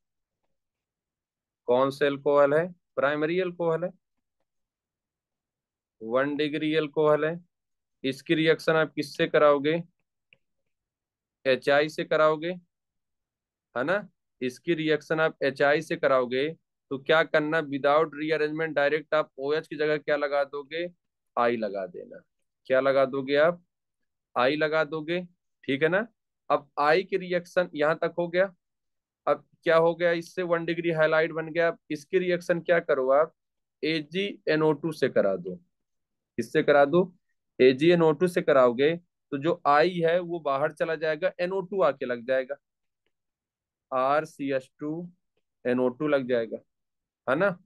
Speaker 1: कौन सा एल्कोहल है, प्राइमरी एल्कोहल है, 1 डिग्री एल्कोहल है। इसकी रिएक्शन आप किससे कराओगे, HI से कराओगे, है ना, इसकी रिएक्शन आप HI से कराओगे, तो क्या करना, विदाउट रीअरेंजमेंट डायरेक्ट आप OH की जगह क्या लगा दोगे, I लगा देना। क्या लगा दोगे आप, I लगा दोगे, ठीक है ना। अब I की रिएक्शन यहां तक हो गया। अब क्या हो गया, इससे 1 डिग्री हाइलाइट बन गया। अब इसकी रिएक्शन क्या करो आप, AgNO2 से करा दो। किससे करा दो, AgNO2 से कराओगे, तो जो I है वो बाहर चला जाएगा, NO2 आके लग जाएगा, RCH2NO2 लग जाएगा, है ना,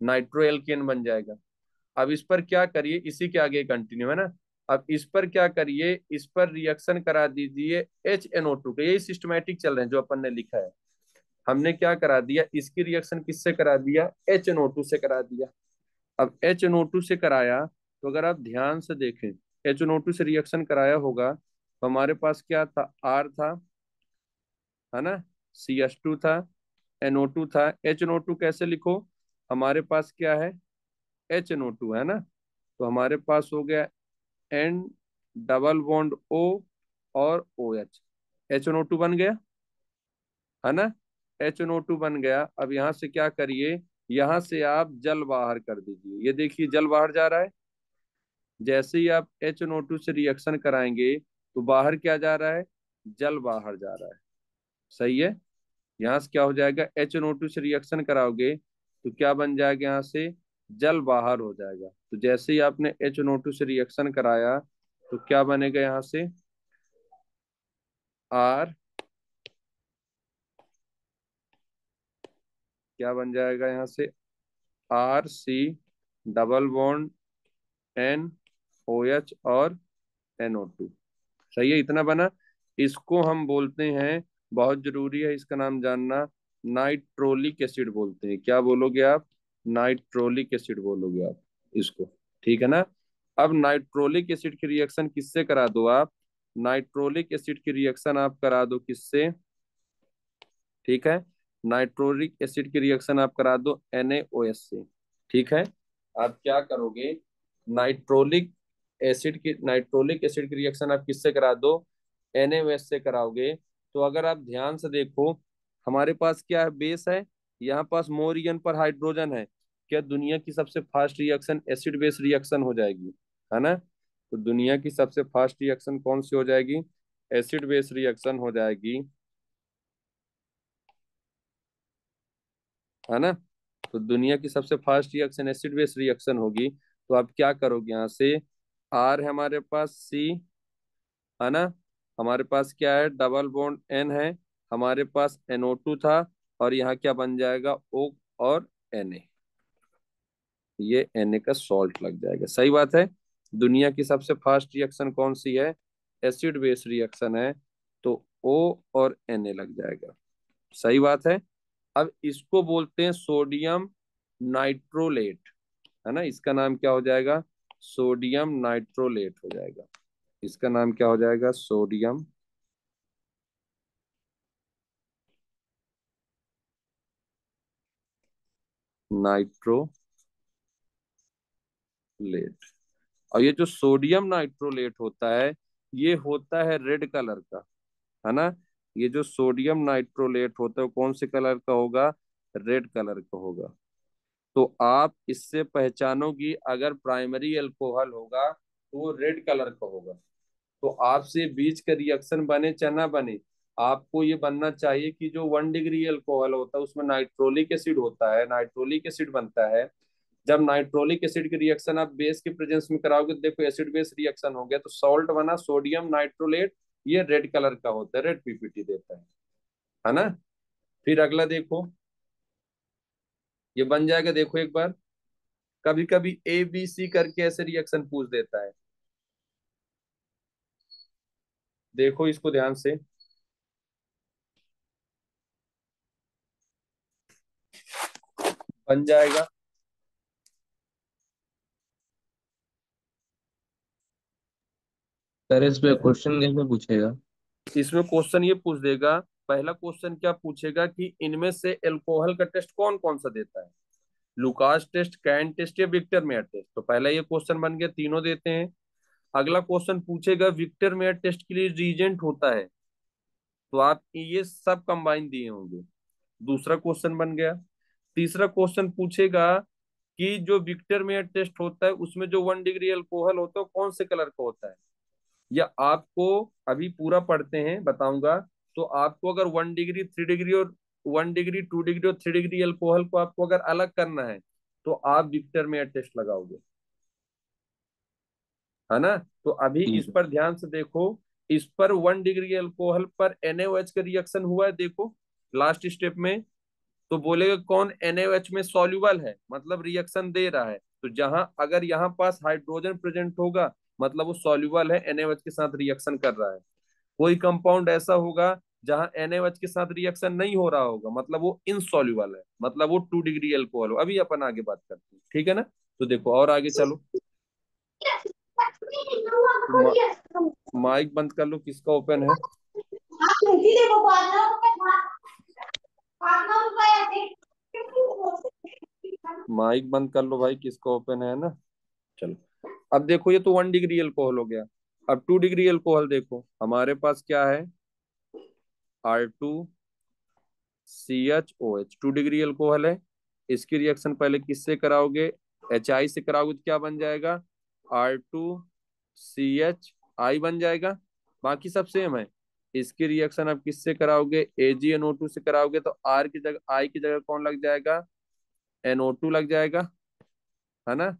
Speaker 1: नाइट्रो एल्केन बन जाएगा। अब इस पर क्या करिए, इसी के आगे कंटिन्यू, है ना। अब इस पर क्या करिए, इस पर रिएक्शन करा दीजिए HNO2 के, यही सिस्टमेटिक चल रहे हैं जो अपन ने लिखा है। हमने क्या करा दिया, इसकी रिएक्शन किससे करा दिया, HNO2 से करा दिया। अब HNO2 से कराया, तो अगर आप ध्यान से देखें, HNO2 से रिएक्शन कराया होगा, तो हमारे पास क्या था, R था, है ना, CH2 था, NO2 था। HNO2 कैसे लिखो, हमारे पास क्या है, HNO2, है ना, तो हमारे पास हो गया N डबल बॉन्ड O और OH, HNO2 बन गया, है ना, HNO2 बन गया। अब यहाँ से क्या करिए, यहाँ से आप जल बाहर कर दीजिए, ये देखिए जल बाहर जा रहा है। जैसे ही आप HNO2 से रिएक्शन कराएंगे, तो बाहर क्या जा रहा है, जल बाहर जा रहा है, सही है। यहाँ से क्या हो जाएगा, HNO2 से रिएक्शन कराओगे, तो क्या बन जाएगा, यहाँ से जल बाहर हो जाएगा। तो जैसे ही आपने HNO2 से रिएक्शन कराया, तो क्या बनेगा, यहाँ से R, क्या बन जाएगा, यहाँ से RC डबल बॉन्ड NOH और NO2, सही है, इतना बना। इसको हम बोलते हैं, बहुत जरूरी है इसका नाम जानना, नाइट्रोलिक एसिड बोलते हैं। क्या बोलोगे आप, नाइट्रोलिक एसिड बोलोगे आप इसको, ठीक है ना। अब नाइट्रोलिक एसिड की रिएक्शन किससे करा दो आप, नाइट्रोलिक एसिड की रिएक्शन आप करा दो किससे, ठीक है, नाइट्रोलिक एसिड की रिएक्शन आप करा दो NaOH से, ठीक है। आप क्या करोगे, नाइट्रोलिक एसिड की रिएक्शन आप किससे करा दो, NaOH से कराओगे। तो अगर आप ध्यान से देखो, हमारे पास क्या है, बेस है, यहाँ पास मोर पर हाइड्रोजन है, क्या दुनिया की सबसे fast reaction acid base reaction हो जाएगी, है ना। तो दुनिया की सबसे फास्ट रिएक्शन कौन सी हो जाएगी, एसिड बेस रिएक्शन हो जाएगी, है ना। तो दुनिया की सबसे fast reaction acid base reaction होगी। तो आप क्या करोगे, यहाँ से R है हमारे पास, C, है ना, हमारे पास क्या है, डबल बॉन्ड N है, हमारे पास NO2 था, और यहाँ क्या बन जाएगा, O और Na, ये Na का सॉल्ट लग जाएगा। सही बात है। दुनिया की सबसे फास्ट रिएक्शन कौन सी है? एसिड बेस रिएक्शन है, तो O और Na लग जाएगा। सही बात है। अब इसको बोलते हैं सोडियम नाइट्रोलेट, है ना। इसका नाम क्या हो जाएगा? सोडियम नाइट्रोलेट हो जाएगा। इसका नाम क्या हो जाएगा? सोडियम नाइट्रोलेट। और ये जो सोडियम नाइट्रोलेट होता है, ये होता है रेड कलर का, है ना। ये जो सोडियम नाइट्रोलेट होता है वो कौन से कलर का होगा? रेड कलर का होगा। तो आप इससे पहचानोगी अगर प्राइमरी अल्कोहल होगा तो वो रेड कलर का होगा। तो आपसे बीच का रिएक्शन बने चाहे ना बने, आपको ये बनना चाहिए कि जो 1 डिग्री अल्कोहल होता है उसमें नाइट्रोलिक एसिड होता है, नाइट्रोलिक एसिड बनता है। जब नाइट्रोलिक एसिड की रिएक्शन आप बेस के प्रेजेंस में कराओगे तो देखो एसिड बेस रिएक्शन हो गया, तो सॉल्ट बना सोडियम नाइट्रोलेट। ये रेड कलर का होता है, रेड पीपीटी देता है ना। फिर अगला देखो, ये बन जाएगा। देखो एक बार, कभी कभी ABC करके ऐसे रिएक्शन पूछ देता है। देखो इसको ध्यान से, बन जाएगा।
Speaker 2: सर इस पे क्वेश्चन कैसे पूछेगा?
Speaker 1: इसमें क्वेश्चन ये पूछ देगा, पहला क्वेश्चन क्या पूछेगा कि इनमें से अल्कोहल का टेस्ट कौन कौन सा देता है? लुकास टेस्ट, कैन टेस्ट या विक्टर मेयर टेस्ट। तो पहला ये क्वेश्चन बन गया, तीनों देते हैं। अगला क्वेश्चन पूछेगा विक्टर मेयर टेस्ट के लिए रीजेंट होता है, तो आप ये सब कंबाइन दिए होंगे। दूसरा क्वेश्चन बन गया। तीसरा क्वेश्चन पूछेगा कि जो विक्टर मेयर टेस्ट होता है उसमें जो 1 डिग्री अल्कोहल होता है वो कौन से कलर का होता है? या आपको अभी पूरा पढ़ते हैं बताऊंगा। तो आपको अगर 1 डिग्री, 3 डिग्री और 1 डिग्री, 2 डिग्री और 3 डिग्री अल्कोहल को आपको अगर अलग करना है तो आप विक्टर मेयर टेस्ट लगाओगे, है ना। तो अभी इस
Speaker 2: ठीक है।
Speaker 1: पर ध्यान से देखो। इस पर 1 डिग्री अल्कोहल पर NaOH का रिएक्शन हुआ है, देखो लास्ट स्टेप में। तो बोलेगा कौन NaOH में सॉल्युबल है, मतलब रिएक्शन दे रहा है। तो जहां अगर यहाँ पास हाइड्रोजन प्रेजेंट होगा मतलब वो सॉल्युबल है, NaOH के साथ रिएक्शन कर रहा है। कोई कंपाउंड ऐसा होगा जहां NaOH के साथ रिएक्शन नहीं हो रहा होगा मतलब वो इनसॉल्युबल है, मतलब वो 2 डिग्री अल्कोहल हो। अभी अपन आगे बात करते हैं, ठीक है ना। तो देखो और आगे चलो। मा, माइक बंद कर लो, किसका ओपन है? माइक बंद कर लो भाई, किसका ओपन है ना। चलो अब देखो, ये तो 1 डिग्री अल्कोहल हो गया। अब 2 डिग्री अल्कोहल देखो, हमारे पास क्या है? R2CHOH, 2 डिग्री अल्कोहल है। इसकी रिएक्शन पहले किससे कराओगे? HI से कराओगे तो क्या बन जाएगा? R2CHI बन जाएगा। बाकी सब सेम है। इसकी रिएक्शन अब किससे कराओगे? AgNO2 से कराओगे तो R की जगह, I की जगह कौन लग जाएगा? NO2 लग जाएगा, है ना।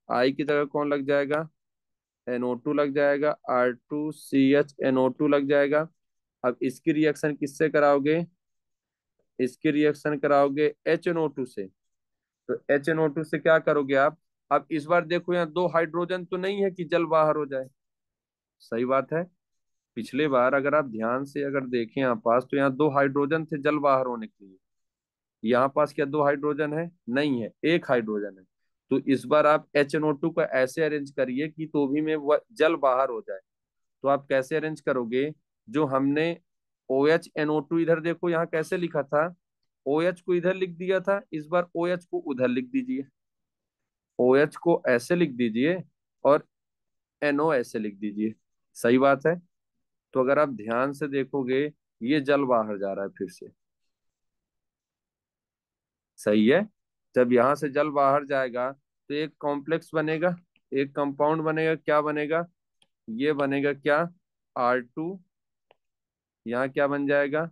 Speaker 1: I की जगह कौन लग जाएगा? NO2 लग जाएगा। R2CHNO2 लग जाएगा। अब इसकी रिएक्शन किससे कराओगे? इसकी रिएक्शन कराओगे HNO2 से। तो HNO2 से क्या करोगे आप? अब इस बार देखो, यहाँ दो हाइड्रोजन तो नहीं है कि जल बाहर हो जाए। सही बात है। पिछले बार अगर आप ध्यान से अगर देखें यहाँ पास, तो यहाँ दो हाइड्रोजन थे जल बाहर होने के लिए। यहाँ पास क्या दो हाइड्रोजन है? नहीं है, एक हाइड्रोजन है। तो इस बार आप HNO2 को ऐसे अरेंज करिए कि तो भी में वह जल बाहर हो जाए। तो आप कैसे अरेंज करोगे? जो हमने OHNO2 इधर देखो यहाँ कैसे लिखा था, OH को इधर लिख दिया था, इस बार OH को उधर लिख दीजिए। OH को ऐसे लिख दीजिए और NO ऐसे लिख दीजिए। सही बात है। तो अगर आप ध्यान से देखोगे, ये जल बाहर जा रहा है फिर से। सही है। जब यहां से जल बाहर जाएगा तो एक कॉम्प्लेक्स बनेगा, एक कंपाउंड बनेगा। क्या बनेगा? ये बनेगा क्या? R2। यहाँ क्या बन जाएगा?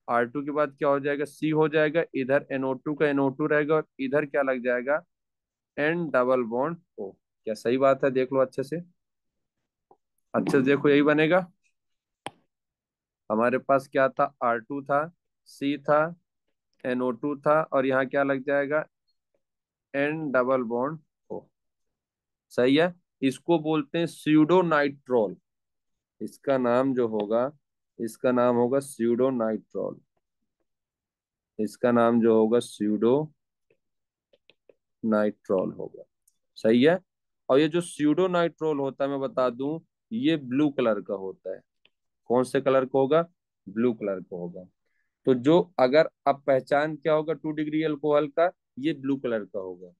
Speaker 1: R2 के बाद क्या हो जाएगा? C हो जाएगा। इधर NO2 का NO2 रहेगा और इधर क्या लग जाएगा? N double bond O। क्या सही बात है? देख लो अच्छे से, अच्छे से देखो, यही बनेगा। हमारे पास क्या था? R2 था, C था, NO2 था और यहाँ क्या लग जाएगा? N double bond O। सही है। इसको बोलते हैं स्यूडो नाइट्रोल। इसका नाम जो होगा, इसका नाम होगा स्यूडो नाइट्रोल। इसका नाम जो होगा स्यूडो नाइट्रोल होगा। सही है। और ये जो स्यूडो नाइट्रोल होता है, मैं बता दूं, ये ब्लू कलर का होता है। कौन से कलर का होगा? ब्लू कलर का होगा। तो जो, अगर अब पहचान क्या होगा 2 डिग्री अल्कोहल का, ये ब्लू कलर का होगा।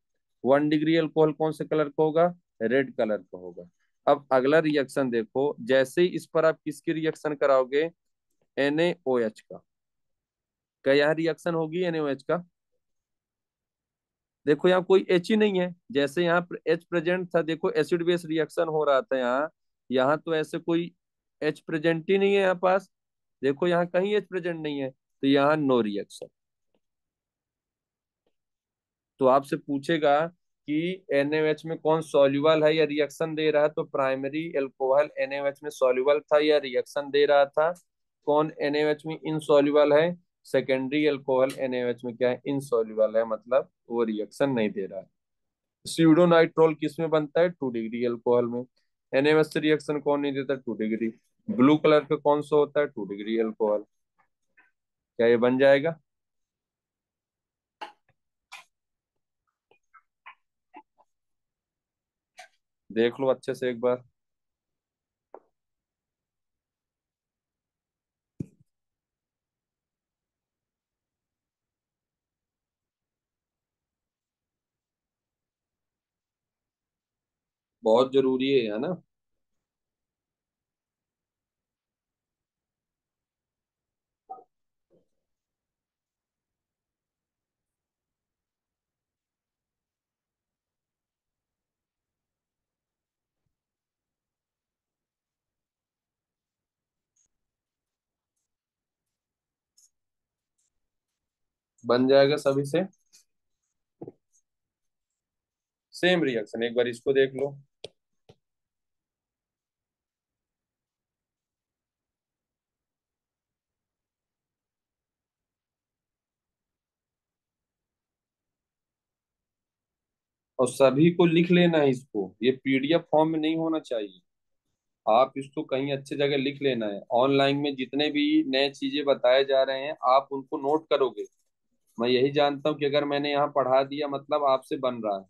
Speaker 1: 1 डिग्री अल्कोहल कौन से कलर का होगा? रेड कलर का होगा। अब अगला रिएक्शन देखो, जैसे ही इस पर आप किसकी रिएक्शन कराओगे? NaOH का। क्या यहाँ रिएक्शन होगी NaOH का? देखो यहाँ कोई H ही नहीं है, जैसे यहाँ H प्रेजेंट था, देखो एसिड बेस रिएक्शन हो रहा था यहाँ। यहाँ तो ऐसे कोई H प्रेजेंट ही नहीं है यहाँ पास। देखो यहाँ कहीं H प्रेजेंट नहीं है, तो यहाँ नो रिएक्शन। तो आपसे पूछेगा कि NaOH में कौन सॉल्युबल है या रिएक्शन दे रहा है, तो प्राइमरी अल्कोहल NaOH में सॉल्युबल था या रिएक्शन दे रहा था। कौन NaOH में इनसॉल्युबल है? सेकेंडरी अल्कोहल NaOH में क्या है? इनसॉल्युबल है, मतलब वो रिएक्शन नहीं दे रहा है। स्यूडोनाइट्रोल किस में बनता है? 2 डिग्री अल्कोहल में। NaOH से रिएक्शन कौन नहीं देता? 2 डिग्री। ब्लू कलर का कौन सा होता है? 2 डिग्री अल्कोहल। क्या ये बन जाएगा? देख लो अच्छे से एक बार। बहुत जरूरी है ना? बन जाएगा सभी से सेम रिएक्शन। एक बार इसको देख लो। और सभी को लिख लेना है इसको, ये PDF फॉर्म में नहीं होना चाहिए। आप इसको कहीं अच्छी जगह लिख लेना है। ऑनलाइन में जितने भी नए चीजें बताए जा रहे हैं, आप उनको नोट करोगे। मैं यही जानता हूँ कि अगर मैंने यहाँ पढ़ा दिया, मतलब आपसे बन रहा है।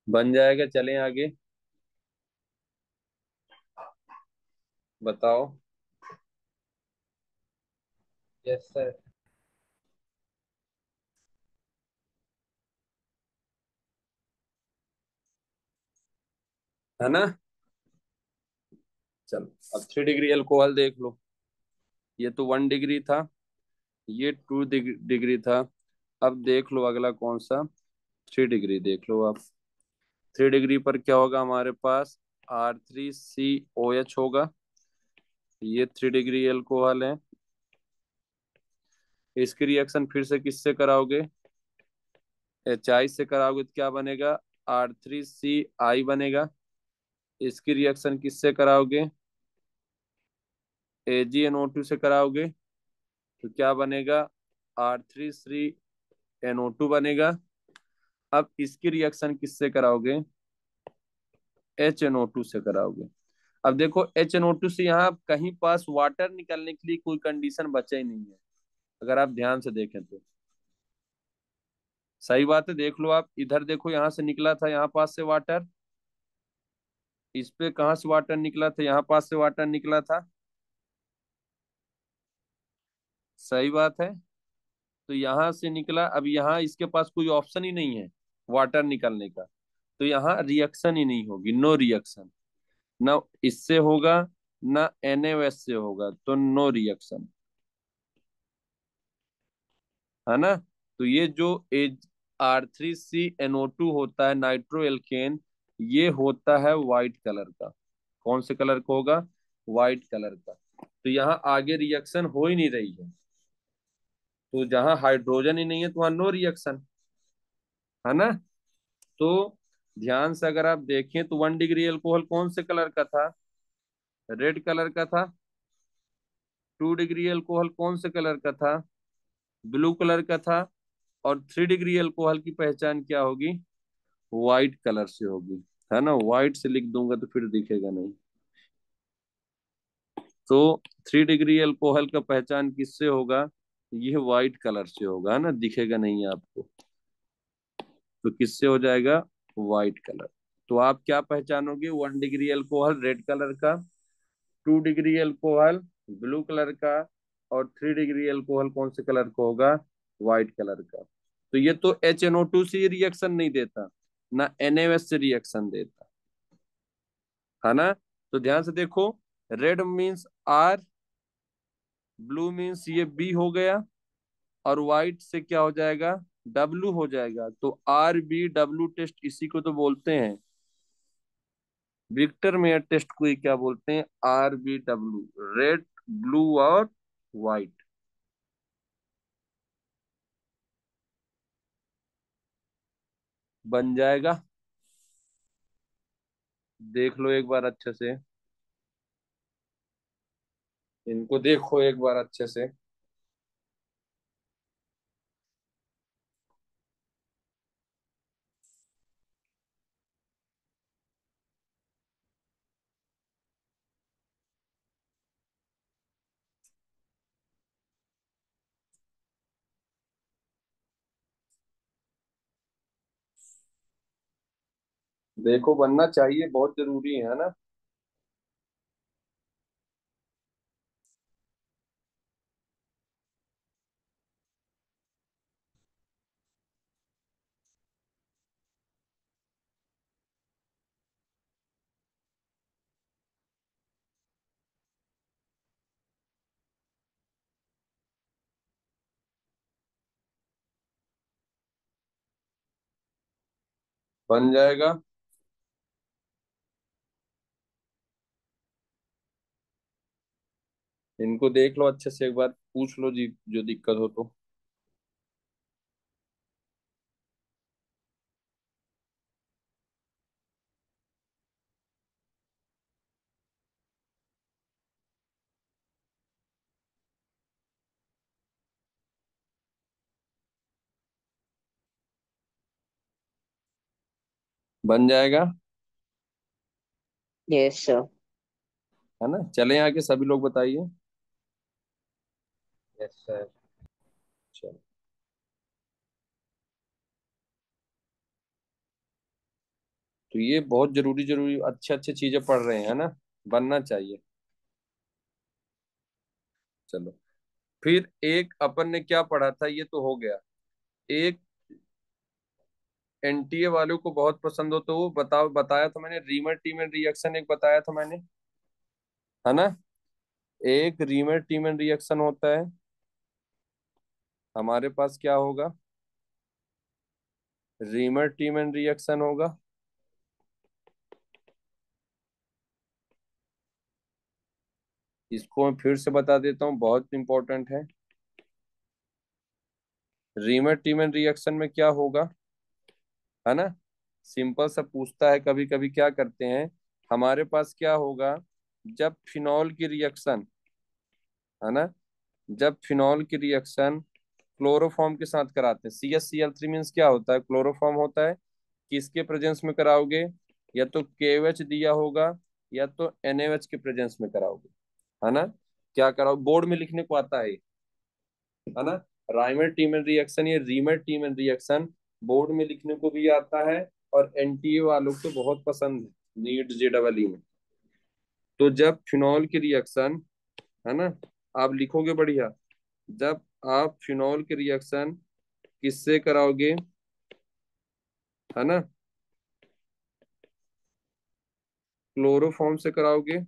Speaker 1: बन जाएगा। चलें आगे। बताओ।
Speaker 2: Yes sir.
Speaker 1: है ना? चलो, अब 3 डिग्री अल्कोहल देख लो। ये तो 1 डिग्री था, ये 2 डिग्री था। अब देख लो अगला कौन सा? 3 डिग्री देख लो आप। 3 डिग्री पर क्या होगा हमारे पास? R3COH होगा। ये 3 डिग्री अल्कोहल है। इसकी रिएक्शन फिर से किससे कराओगे? HI से कराओगे तो क्या बनेगा? R3CI बनेगा। इसकी रिएक्शन किससे कराओगे? AgNO2 से कराओगे तो क्या बनेगा? R3 3NO2 बनेगा। अब इसकी रिएक्शन किससे कराओगे? HNO2 से कराओगे। अब देखो HNO2 से यहाँ कहीं पास वाटर निकलने के लिए कोई कंडीशन बचा ही नहीं है, अगर आप ध्यान से देखें तो। सही बात है, देख लो आप इधर देखो, यहाँ से निकला था यहाँ पास से वाटर, इस पे कहाँ से वाटर निकला था, यहाँ पास से वाटर निकला था। सही बात है। तो यहाँ से निकला, अब यहाँ इसके पास कोई ऑप्शन ही नहीं है वाटर निकलने का, तो यहाँ रिएक्शन ही नहीं होगी, नो रिएक्शन। ना इससे होगा ना NaOH से होगा, तो नो रिएक्शन, है ना। तो ये जो एज R3CNO2 होता है नाइट्रो एल्केन, ये होता है व्हाइट कलर का। कौन से कलर का होगा? व्हाइट कलर का। तो यहाँ आगे रिएक्शन हो ही नहीं रही है, तो जहाँ हाइड्रोजन ही नहीं है तो वहाँ नो रिएक्शन, है ना। तो ध्यान से अगर आप देखें तो 1 डिग्री अल्कोहल कौन से कलर का था? रेड कलर का था। 2 डिग्री अल्कोहल कौन से कलर का था? ब्लू कलर का था। और 3 डिग्री अल्कोहल की पहचान क्या होगी? व्हाइट कलर से होगी, है ना। व्हाइट से लिख दूंगा तो फिर दिखेगा नहीं। तो 3 डिग्री अल्कोहल का पहचान किससे होगा? ये व्हाइट कलर से होगा, है ना, दिखेगा नहीं आपको। तो किससे हो जाएगा? White colour. तो आप क्या पहचानोगे? 1 डिग्री अल्कोहल रेड कलर का, 2 डिग्री अल्कोहल ब्लू कलर का, और 3 डिग्री अल्कोहल कौन से कलर का होगा? व्हाइट कलर का। तो ये तो HNO2 से रिएक्शन नहीं देता, ना NaOH से रिएक्शन देता, है ना। तो ध्यान से देखो, red means R, blue means ये B हो गया, और व्हाइट से क्या हो जाएगा? W हो जाएगा। तो RBW टेस्ट इसी को तो बोलते हैं, विक्टर मेयर टेस्ट को ही क्या बोलते हैं? RBW, रेड, ब्लू और व्हाइट। बन जाएगा, देख लो एक बार अच्छे से, इनको देखो एक बार अच्छे से। देखो बनना चाहिए, बहुत जरूरी है ना। बन जाएगा। इनको देख लो अच्छे से, एक बार पूछ लो जी जो दिक्कत हो तो। बन जाएगा,
Speaker 5: यस सर।
Speaker 1: है ना। चले आगे सभी लोग बताइए।
Speaker 2: Yes sir.
Speaker 1: चलो, तो ये बहुत जरूरी जरूरी अच्छे अच्छे चीजें पढ़ रहे हैं, है ना, बनना चाहिए। चलो, फिर एक अपन ने क्या पढ़ा था, ये तो हो गया। एक NTA वालों को बहुत पसंद हो तो वो बताया था मैंने, रीमर टीमर रिएक्शन एक बताया था मैंने, है ना। एक रीमर टीमर रिएक्शन होता है, हमारे पास क्या होगा? रीमर टीमर रिएक्शन होगा। इसको मैं फिर से बता देता हूँ, बहुत इंपॉर्टेंट है। रीमर टीमर रिएक्शन में क्या होगा, है ना। सिंपल सा पूछता है कभी कभी, क्या करते हैं, हमारे पास क्या होगा? जब फिनॉल की रिएक्शन, है ना, जब फिनॉल की रिएक्शन क्लोरोफॉर्म के साथ कराते हैं, CH Cl3 मीन्स क्या होता है? क्लोरोफॉर्म होता है। किसके प्रेजेंस में कराओगे? या तो KOH दिया होगा, या तो NaOH के प्रेजेंस में कराओगे, है ना। क्या कराओ, बोर्ड में लिखने को आता है ना। राइमर टीमर रिएक्शन, ये रीमर टीमर रिएक्शन बोर्ड में लिखने को भी आता है और एनटीए वालों को तो बहुत पसंद है, नीट जेडबल में। तो जब फिनॉल की रिएक्शन, है ना, आप लिखोगे बढ़िया, जब आप फिनॉल की रिएक्शन किससे कराओगे, है ना, क्लोरोफॉर्म से कराओगे।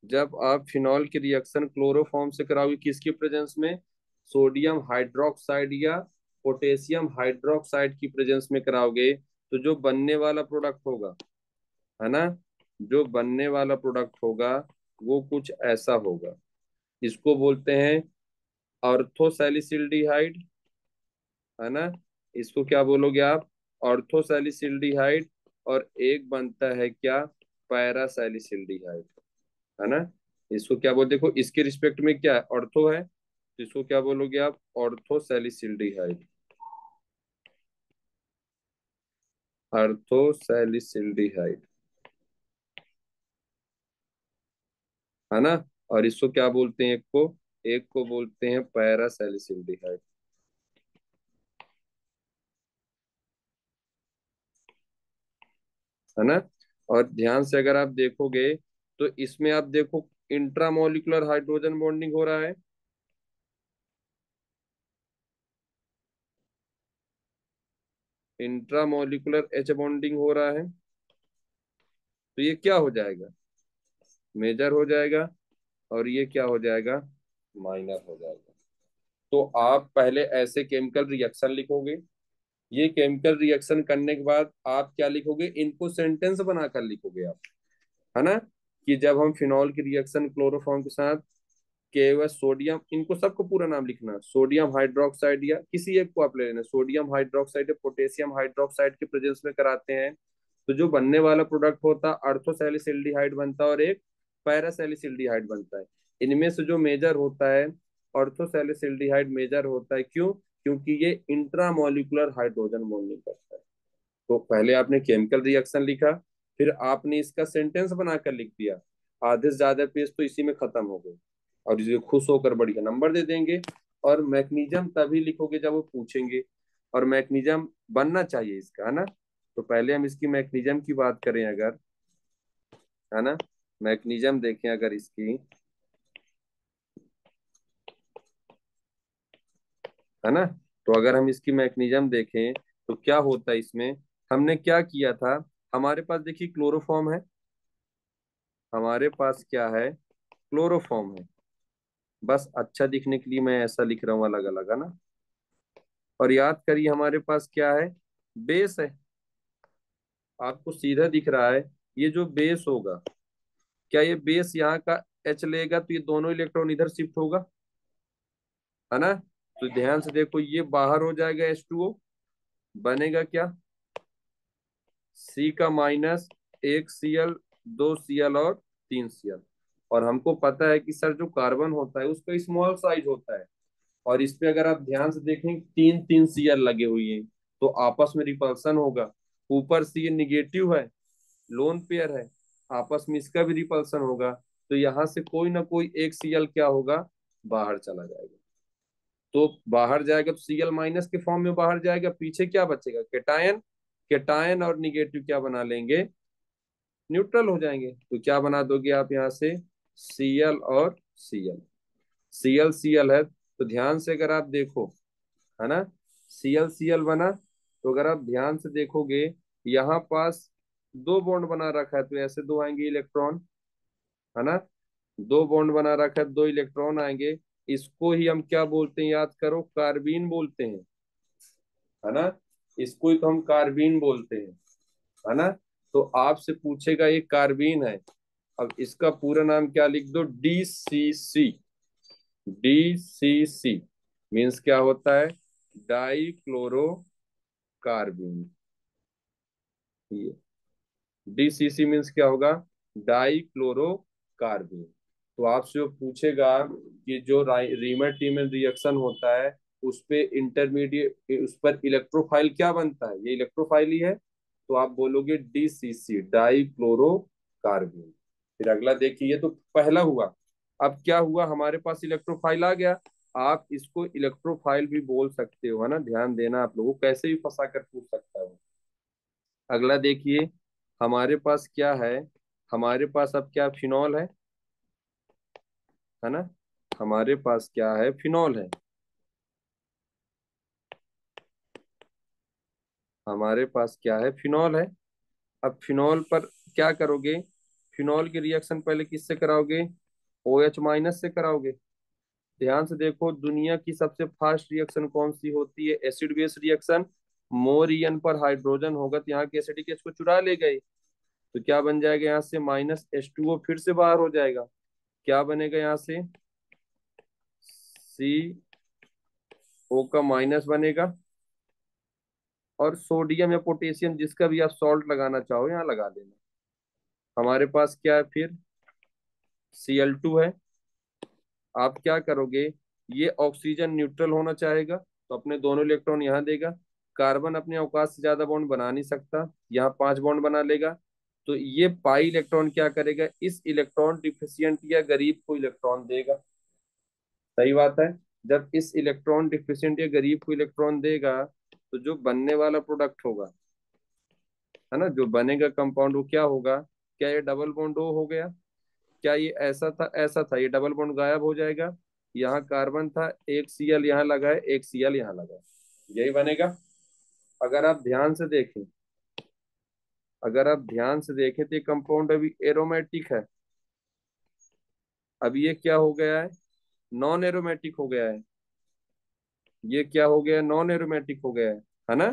Speaker 1: जब आप फिनॉल की रिएक्शन क्लोरोफॉर्म से कराओगे किसकी प्रेजेंस में, सोडियम हाइड्रोक्साइड या पोटेशियम हाइड्रोक्साइड की प्रेजेंस में कराओगे, तो जो बनने वाला प्रोडक्ट होगा, है ना, जो बनने वाला प्रोडक्ट होगा वो कुछ ऐसा होगा। इसको बोलते हैं ऑर्थोसैलिसिल्डिहाइड, है ना। इसको क्या बोलोगे आप, ऑर्थोसैलिसिल्डिहाइड। और एक बनता है क्या, पैरासैलिसिल्डिहाइड, है ना। इसको क्या बोल, देखो इसके रिस्पेक्ट में क्या है, ऑर्थो है, तो इसको क्या बोलोगे आप, ऑर्थोसैलिसिल्डिहाइड, ऑर्थोसैलिसिल्डिहाइड, है ना। और इसको क्या बोलते हैं, एक को बोलते हैं पैरासैलिसिल्डिहाइड, है ना। और ध्यान से अगर आप देखोगे तो इसमें आप देखो इंट्रामोलिकुलर हाइड्रोजन बॉन्डिंग हो रहा है, इंट्रामोलिकुलर एच बॉन्डिंग हो रहा है, तो ये क्या हो जाएगा, मेजर हो जाएगा, और ये क्या हो जाएगा, माइनर हो जाएगा। तो आप पहले ऐसे केमिकल रिएक्शन लिखोगे, ये केमिकल रिएक्शन करने के बाद आप क्या लिखोगे, इनको सेंटेंस बनाकर लिखोगे आप, है ना, कि जब हम फिनॉल की रिएक्शन क्लोरोफॉर्म के साथ केवल सोडियम, इनको सबको पूरा नाम लिखना, सोडियम हाइड्रोक्साइड या किसी एक को आप ले लेना, सोडियम हाइड्रोक्साइड या पोटेशियम हाइड्रोक्साइड के प्रेजेंस में कराते हैं, तो जो बनने वाला प्रोडक्ट होता है अर्थोसैलिसिल्डिहाइड बनता है और एक पैरासैलिसिल्डिहाइड बनता है। इनमें से जो मेजर होता है ऑर्थोसैलिसिल्डिहाइड मेजर होता है, क्यों, क्योंकि ये इंट्रामोलिकुलर हाइड्रोजन बॉन्डिंग करता है। तो पहले आपने केमिकल रिएक्शन लिखा, फिर आपने इसका सेंटेंस बनाकर लिख दिया, आधे से ज्यादा पेज तो इसी में खत्म हो गए, और इसे खुश होकर बढ़िया नंबर दे देंगे। और मैकेनिज्म तभी लिखोगे जब वो पूछेंगे, और मैकेनिज्म बनना चाहिए इसका, है ना। तो पहले हम इसकी मैकेनिज्म की बात करें अगर, है ना, मैकेनिज्म देखें अगर इसकी, है ना, तो अगर हम इसकी मैकेनिज्म देखें तो क्या होता है इसमें, हमने क्या किया था, हमारे पास देखिए क्लोरोफॉर्म है, हमारे पास क्या है, क्लोरोफॉर्म है, बस अच्छा दिखने के लिए मैं ऐसा लिख रहा हूँ अलग अलग, है ना। और याद करिए हमारे पास क्या है, बेस है, आपको सीधा दिख रहा है, ये जो बेस होगा, क्या ये बेस यहाँ का एच लेगा तो ये दोनों इलेक्ट्रॉन इधर शिफ्ट होगा, है ना। तो ध्यान से देखो ये बाहर हो जाएगा H2O, बनेगा क्या, सी का माइनस, एक Cl, दो Cl और तीन Cl। और हमको पता है कि सर जो कार्बन होता है उसका स्मॉल साइज होता है, और इस पे अगर आप ध्यान से देखें तीन तीन Cl लगे हुए हैं, तो आपस में रिपल्सन होगा, ऊपर से ये निगेटिव है, लोन पेयर है, आपस में इसका भी रिपल्सन होगा, तो यहाँ से कोई ना कोई एक Cl क्या होगा, बाहर चला जाएगा। तो बाहर जाएगा तो Cl माइनस के फॉर्म में बाहर जाएगा, पीछे क्या बचेगा, केटायन, केटायन और निगेटिव क्या बना लेंगे, न्यूट्रल हो जाएंगे। तो क्या बना दोगे आप यहाँ से, Cl और Cl, Cl Cl है, तो ध्यान से अगर आप देखो, है ना, Cl Cl बना, तो अगर आप ध्यान से देखोगे यहाँ पास दो बॉन्ड बना रखा है, तो ऐसे दो आएंगे इलेक्ट्रॉन, है ना, दो बॉन्ड बना रखा है, दो इलेक्ट्रॉन आएंगे, इसको ही हम क्या बोलते हैं, याद करो, कार्बीन बोलते हैं, है ना, इसको ही तो हम कार्बीन बोलते हैं, है ना। तो आपसे पूछेगा ये कार्बीन है, अब इसका पूरा नाम क्या लिख दो, DCC, DCC मीन्स क्या होता है, डाई क्लोरो कार्बीन, ये DCC मीन्स क्या होगा, डाई क्लोरो कार्बीन। तो आपसे जो पूछेगा कि जो रीमर टीमर रिएक्शन होता है उस पे इंटरमीडिएट, उस पर इलेक्ट्रोफाइल क्या बनता है, ये इलेक्ट्रोफाइल ही है, तो आप बोलोगे DCC, डाई क्लोरो कार्बीन। फिर अगला देखिए, ये तो पहला हुआ, अब क्या हुआ, हमारे पास इलेक्ट्रोफाइल आ गया। आप इसको इलेक्ट्रोफाइल भी बोल सकते हो, है ना, ध्यान देना आप लोगों, कैसे भी फंसा कर पूछ सकता है वो। अगला देखिए, हमारे पास क्या है, हमारे पास अब क्या फिनॉल है ना, हमारे पास क्या है, फिनॉल है। हमारे पास क्या है, फिनॉल है। अब फिनॉल पर क्या करोगे, फिनॉल की रिएक्शन पहले किससे कराओगे, OH माइनस से कराओगे। ध्यान से देखो, दुनिया की सबसे फास्ट रिएक्शन कौन सी होती है, एसिड बेस रिएक्शन। मोर ईएन पर हाइड्रोजन होगा तो यहाँ के एसिडिक एच को चुरा ले गए, तो क्या बन जाएगा यहाँ से -H2O, फिर से बाहर हो जाएगा। क्या बनेगा यहाँ से, CO का माइनस बनेगा, और सोडियम या पोटेशियम जिसका भी आप सॉल्ट लगाना चाहो यहाँ लगा देना। हमारे पास क्या है फिर, Cl2 है। आप क्या करोगे, ये ऑक्सीजन न्यूट्रल होना चाहेगा तो अपने दोनों इलेक्ट्रॉन यहाँ देगा। कार्बन अपने अवकाश से ज्यादा बॉन्ड बना नहीं सकता, यहाँ 5 बॉन्ड बना लेगा। तो ये पाई इलेक्ट्रॉन क्या करेगा, इस इलेक्ट्रॉन डिफिशियंट या गरीब को इलेक्ट्रॉन देगा। सही बात है। जब इस इलेक्ट्रॉन डिफिशियंट या गरीब को इलेक्ट्रॉन देगा तो जो बनने वाला प्रोडक्ट होगा, है ना, जो बनेगा कंपाउंड वो क्या होगा, क्या ये डबल बॉन्ड O हो गया, क्या ये ऐसा था, ऐसा था, ये डबल बॉन्ड गायब हो जाएगा। यहाँ कार्बन था, एक Cl यहाँ लगा है, एक Cl यहाँ लगा है, यही बनेगा। अगर आप ध्यान से देखें, अगर आप ध्यान से देखें तो ये कंपाउंड अभी एरोमेटिक है। अब ये क्या हो गया है, नॉन एरोमेटिक हो गया है। ये क्या हो गया, नॉन एरोमेटिक हो गया है ना।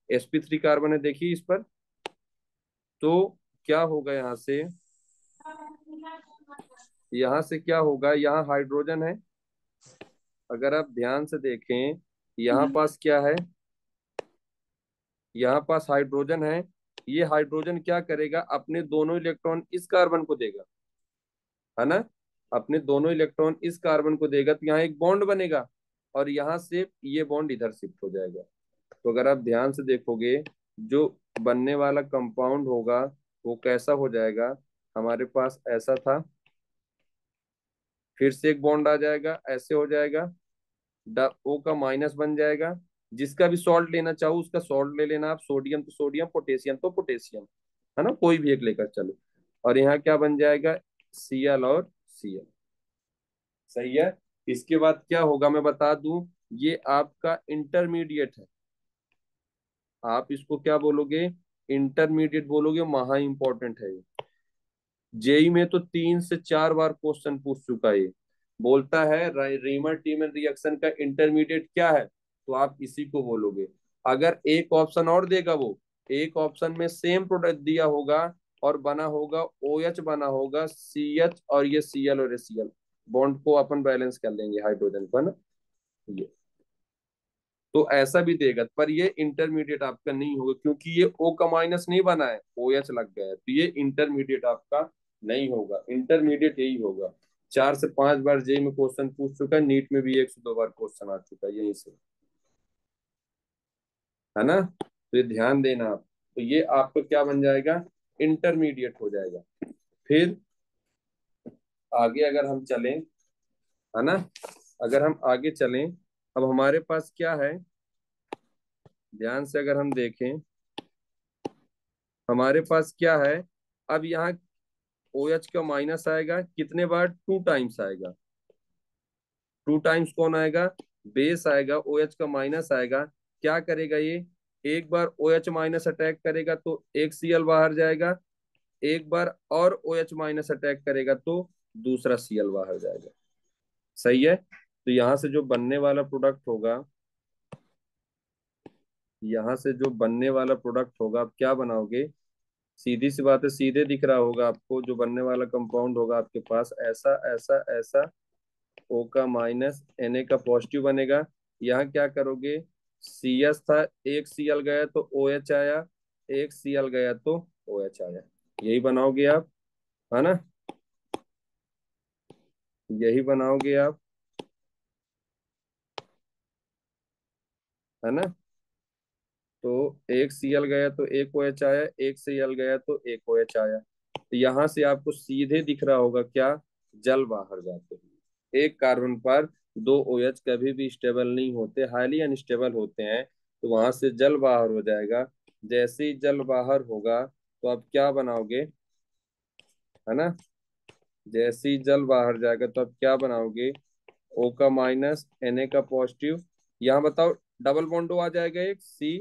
Speaker 1: sp3 कार्बन है, देखिए इस पर। तो क्या होगा यहाँ से क्या होगा, यहाँ हाइड्रोजन है। अगर आप ध्यान से देखें, यहाँ पास क्या है, यहाँ पास हाइड्रोजन है। ये हाइड्रोजन क्या करेगा, अपने दोनों इलेक्ट्रॉन इस कार्बन को देगा, है ना, अपने दोनों इलेक्ट्रॉन इस कार्बन को देगा तो यहाँ एक बॉन्ड बनेगा, और यहाँ से ये बॉन्ड इधर शिफ्ट हो जाएगा। तो अगर आप ध्यान से देखोगे, जो बनने वाला कंपाउंड होगा वो कैसा हो जाएगा, हमारे पास ऐसा था, फिर से एक बॉन्ड आ जाएगा, ऐसे हो जाएगा, O का माइनस बन जाएगा। जिसका भी सॉल्ट लेना चाहो उसका सॉल्ट ले लेना आप, सोडियम तो सोडियम, पोटेशियम तो पोटेशियम, है ना, कोई भी एक लेकर चलो। और यहाँ क्या बन जाएगा, Cl और Cl। सही है। इसके बाद क्या होगा मैं बता दूं, ये आपका इंटरमीडिएट है। आप इसको क्या बोलोगे, इंटरमीडिएट बोलोगे, महा इंपॉर्टेंट है ये। जेई में तो 3 से 4 बार क्वेश्चन पूछ चुका है ये। बोलता है रीमर टीमन रिएक्शन का इंटरमीडिएट क्या है, तो आप इसी को बोलोगे। अगर एक ऑप्शन और देगा, वो एक ऑप्शन में सेम प्रोडक्ट दिया होगा और बना होगा OH, बना होगा CH, और ये Cl और Cl, बॉन्ड को अपन बैलेंस कर लेंगे हाइड्रोजन को, है ना। ये तो ऐसा भी देगा, पर ये इंटरमीडिएट आपका नहीं होगा क्योंकि ये O का माइनस नहीं बना है, OH लग गया है, तो ये इंटरमीडिएट आपका नहीं होगा। इंटरमीडिएट यही होगा। 4 से 5 बार जेई में क्वेश्चन पूछ चुका है, नीट में भी 1 से 2 बार क्वेश्चन आ चुका है यहीं से, है ना। तो ये ध्यान देना आप। तो ये आपका क्या बन जाएगा, इंटरमीडिएट हो जाएगा। फिर आगे अगर हम चलें, है ना, अगर हम आगे चलें, अब हमारे पास क्या है, ध्यान से अगर हम देखें, हमारे पास क्या है, अब यहाँ OH का माइनस आएगा कितने बार, 2 टाइम्स आएगा। 2 टाइम्स कौन आएगा, बेस आएगा, OH का माइनस आएगा। क्या करेगा ये, एक बार OH माइनस अटैक करेगा तो एक Cl बाहर जाएगा, एक बार और OH माइनस अटैक करेगा तो दूसरा Cl बाहर जाएगा। सही है। तो यहाँ से जो बनने वाला प्रोडक्ट होगा, यहाँ से जो बनने वाला प्रोडक्ट होगा, आप क्या बनाओगे, सीधी सी बात है, सीधे दिख रहा होगा आपको, जो बनने वाला कंपाउंड होगा आपके पास ऐसा ऐसा ऐसा, O का माइनस Na का पॉजिटिव बनेगा। यहाँ क्या करोगे, CS था, एक Cl गया तो OH आया, एक Cl गया तो OH आया, यही बनाओगे आप, है ना, यही बनाओगे आप, है ना। तो एक Cl गया तो एक OH आया, एक Cl गया तो एक OH आया। तो यहाँ से आपको सीधे दिख रहा होगा क्या, जल बाहर जाते हैं। एक कार्बन पर दो OH कभी भी स्टेबल नहीं होते, हाईली अनस्टेबल होते हैं, तो वहां से जल बाहर हो जाएगा। जैसे ही जल बाहर होगा तो आप क्या बनाओगे, है ना, जैसे ही जल बाहर जाएगा तो आप क्या बनाओगे, O का माइनस, Na का पॉजिटिव, यहाँ बताओ डबल बॉन्ड O आ जाएगा, एक C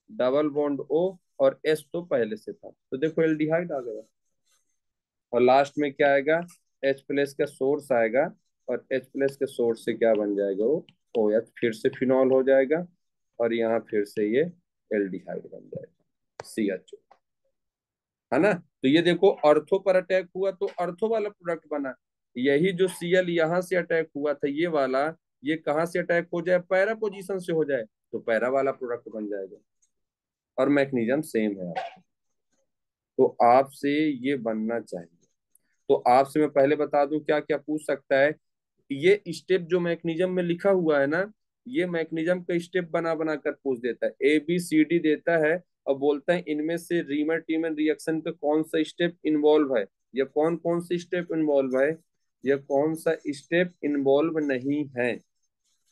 Speaker 1: डबल बॉन्ड O, और S तो पहले से था, तो देखो एल्डिहाइड आ गया। और लास्ट में क्या आएगा, H प्लस का सोर्स आएगा, और H प्लस के सोर्स से क्या बन जाएगा, वो OH फिर से फिनॉल हो जाएगा, और यहाँ फिर से ये एल्डिहाइड बन जाएगा, CH, है ना। तो ये देखो अर्थो पर अटैक हुआ तो अर्थो वाला प्रोडक्ट बना। यही जो Cl यहाँ से अटैक हुआ था ये वाला, ये कहाँ से अटैक हो जाए, पैरा पोजीशन से हो जाए, तो पैरा वाला प्रोडक्ट बन जाएगा। और मैग्नीशियम सेम है आपका। तो आपसे ये बनना चाहिए। तो आपसे मैं पहले बता दूं क्या क्या पूछ सकता है। ये स्टेप जो मैकेनिज्म में लिखा हुआ है ना, ये मैकेनिज्म का स्टेप बना बना कर पूछ देता है, ABCD देता है, और बोलता है इनमें से रीमर टीमर रिएक्शन का कौन सा स्टेप इन्वॉल्व है, या कौन कौन सा स्टेप इन्वॉल्व है, या कौन सा स्टेप इन्वॉल्व नहीं है।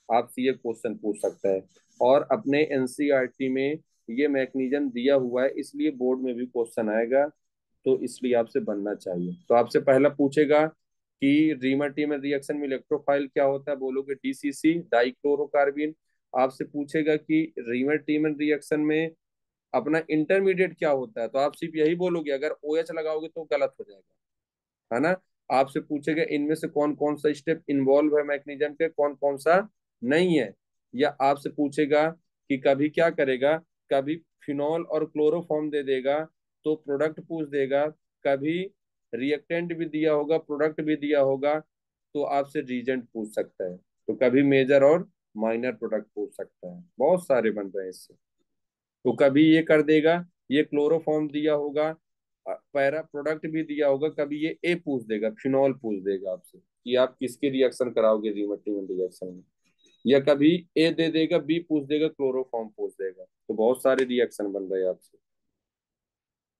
Speaker 1: आपसे ये क्वेश्चन पूछ सकता है। और अपने NCERT में ये मैकेनिज्म दिया हुआ है, इसलिए बोर्ड में भी क्वेश्चन आएगा, तो इसलिए आपसे बनना चाहिए। तो आपसे पहला पूछेगा कि रीमर टीमर रिएक्शन में इलेक्ट्रोफाइल क्या होता है, बोलोगे DCC डाइक्लोरोकार्बिन। आपसे पूछेगा कि रीमर टीमर रिएक्शन में अपना इंटरमीडिएट क्या होता है, तो आप सिर्फ यही बोलोगे, अगर OH लगाओगे तो गलत हो जाएगा, है ना। आपसे पूछेगा इनमें से कौन कौन सा स्टेप इन्वॉल्व है मैकेनिज्म के, कौन कौन सा नहीं है। या आपसे पूछेगा कि कभी क्या करेगा, कभी फिनॉल और क्लोरोफॉर्म दे देगा तो प्रोडक्ट पूछ देगा, कभी रिएक्टेंट भी दिया होगा प्रोडक्ट भी दिया होगा तो आपसे रीजेंट पूछ सकता है, तो कभी मेजर और माइनर प्रोडक्ट पूछ सकता है, बहुत सारे बन रहे हैं इससे। तो कभी ये कर देगा, ये क्लोरोफॉर्म दिया होगा, पैरा प्रोडक्ट भी दिया होगा, कभी ये ए पूछ देगा, फिनॉल पूछ देगा आपसे कि आप किसके रिएक्शन कराओगे रीमर्टिवन रिएक्शन में। या कभी ए दे देगा, बी पूछ देगा, क्लोरोफॉर्म पूछ देगा, तो बहुत सारे रिएक्शन बन रहे हैं आपसे।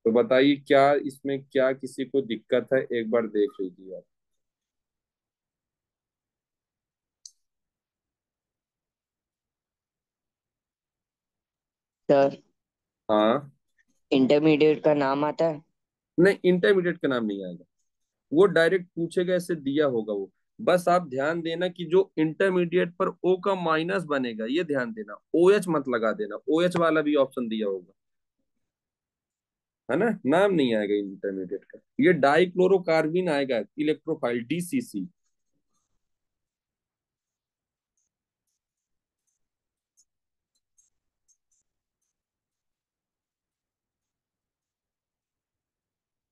Speaker 1: तो बताइए क्या इसमें क्या किसी को दिक्कत है, एक बार देख लीजिए आप।
Speaker 5: सर,
Speaker 1: हाँ,
Speaker 5: इंटरमीडिएट का नाम आता है?
Speaker 1: नहीं इंटरमीडिएट का नाम नहीं आएगा, वो डायरेक्ट पूछेगा, ऐसे दिया होगा वो। बस आप ध्यान देना कि जो इंटरमीडिएट पर O का माइनस बनेगा, ये ध्यान देना, OH मत लगा देना, OH वाला भी ऑप्शन दिया होगा, है ना, नाम नहीं आएगा इंटरमीडिएट का। ये डाइक्लोरोकार्बिन आएगा, इलेक्ट्रोफाइल DCC।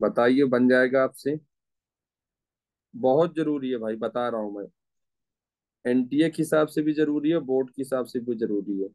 Speaker 1: बताइए बन जाएगा आपसे, बहुत जरूरी है भाई, बता रहा हूं मैं, NTA के हिसाब से भी जरूरी है, बोर्ड के हिसाब से भी जरूरी है।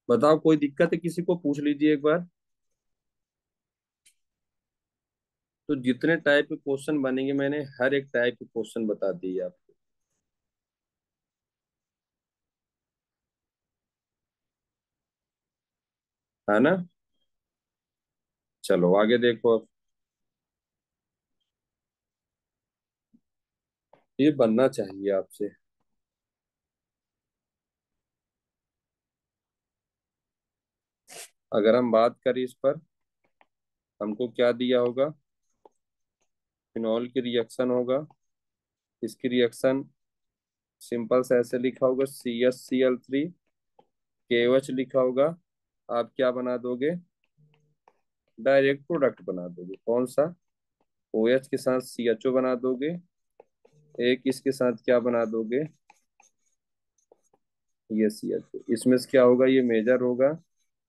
Speaker 1: बताओ कोई दिक्कत है किसी को, पूछ लीजिए एक बार। तो जितने टाइप के क्वेश्चन बनेंगे मैंने हर एक टाइप के क्वेश्चन बता दिए आपको, है ना। चलो आगे देखो अब, ये बनना चाहिए आपसे। अगर हम बात करें इस पर, हमको क्या दिया होगा, फिनॉल की रिएक्शन होगा। इसकी रिएक्शन सिंपल से ऐसे लिखा होगा, CH Cl3 KOH लिखा होगा। आप क्या बना दोगे, डायरेक्ट प्रोडक्ट बना दोगे। कौन सा, OH के साथ CHO बना दोगे, एक इसके साथ क्या बना दोगे, ये CHO। इसमें से क्या होगा, ये मेजर होगा,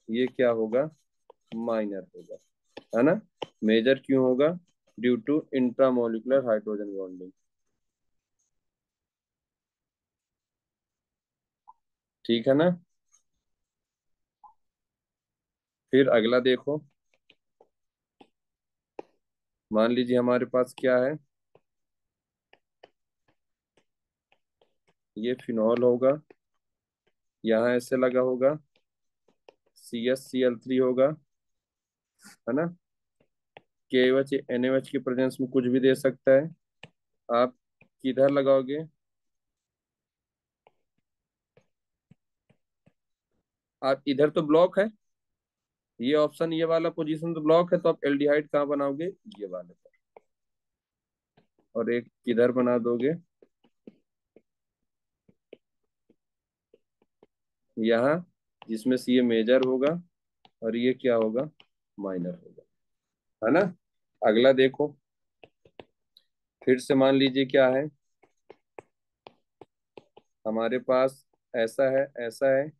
Speaker 1: ये क्या होगा, माइनर होगा, है ना। मेजर क्यों होगा, due to intramolecular hydrogen bonding. ठीक है ना। फिर अगला देखो, मान लीजिए हमारे पास क्या है, ये फिनॉल होगा, यहाँ ऐसे लगा होगा, CH Cl3 होगा, है ना। KOH NaOH की प्रेजेंस में कुछ भी दे सकता है। आप किधर लगाओगे, आप इधर तो ब्लॉक है, ये ऑप्शन, ये वाला पोजीशन तो ब्लॉक है, तो आप एल्डिहाइड कहाँ बनाओगे, ये वाले पर। और एक किधर बना दोगे, यहाँ, जिसमें से ये मेजर होगा और ये क्या होगा, माइनर होगा, है ना। अगला देखो, फिर से मान लीजिए क्या है, हमारे पास ऐसा है, ऐसा है,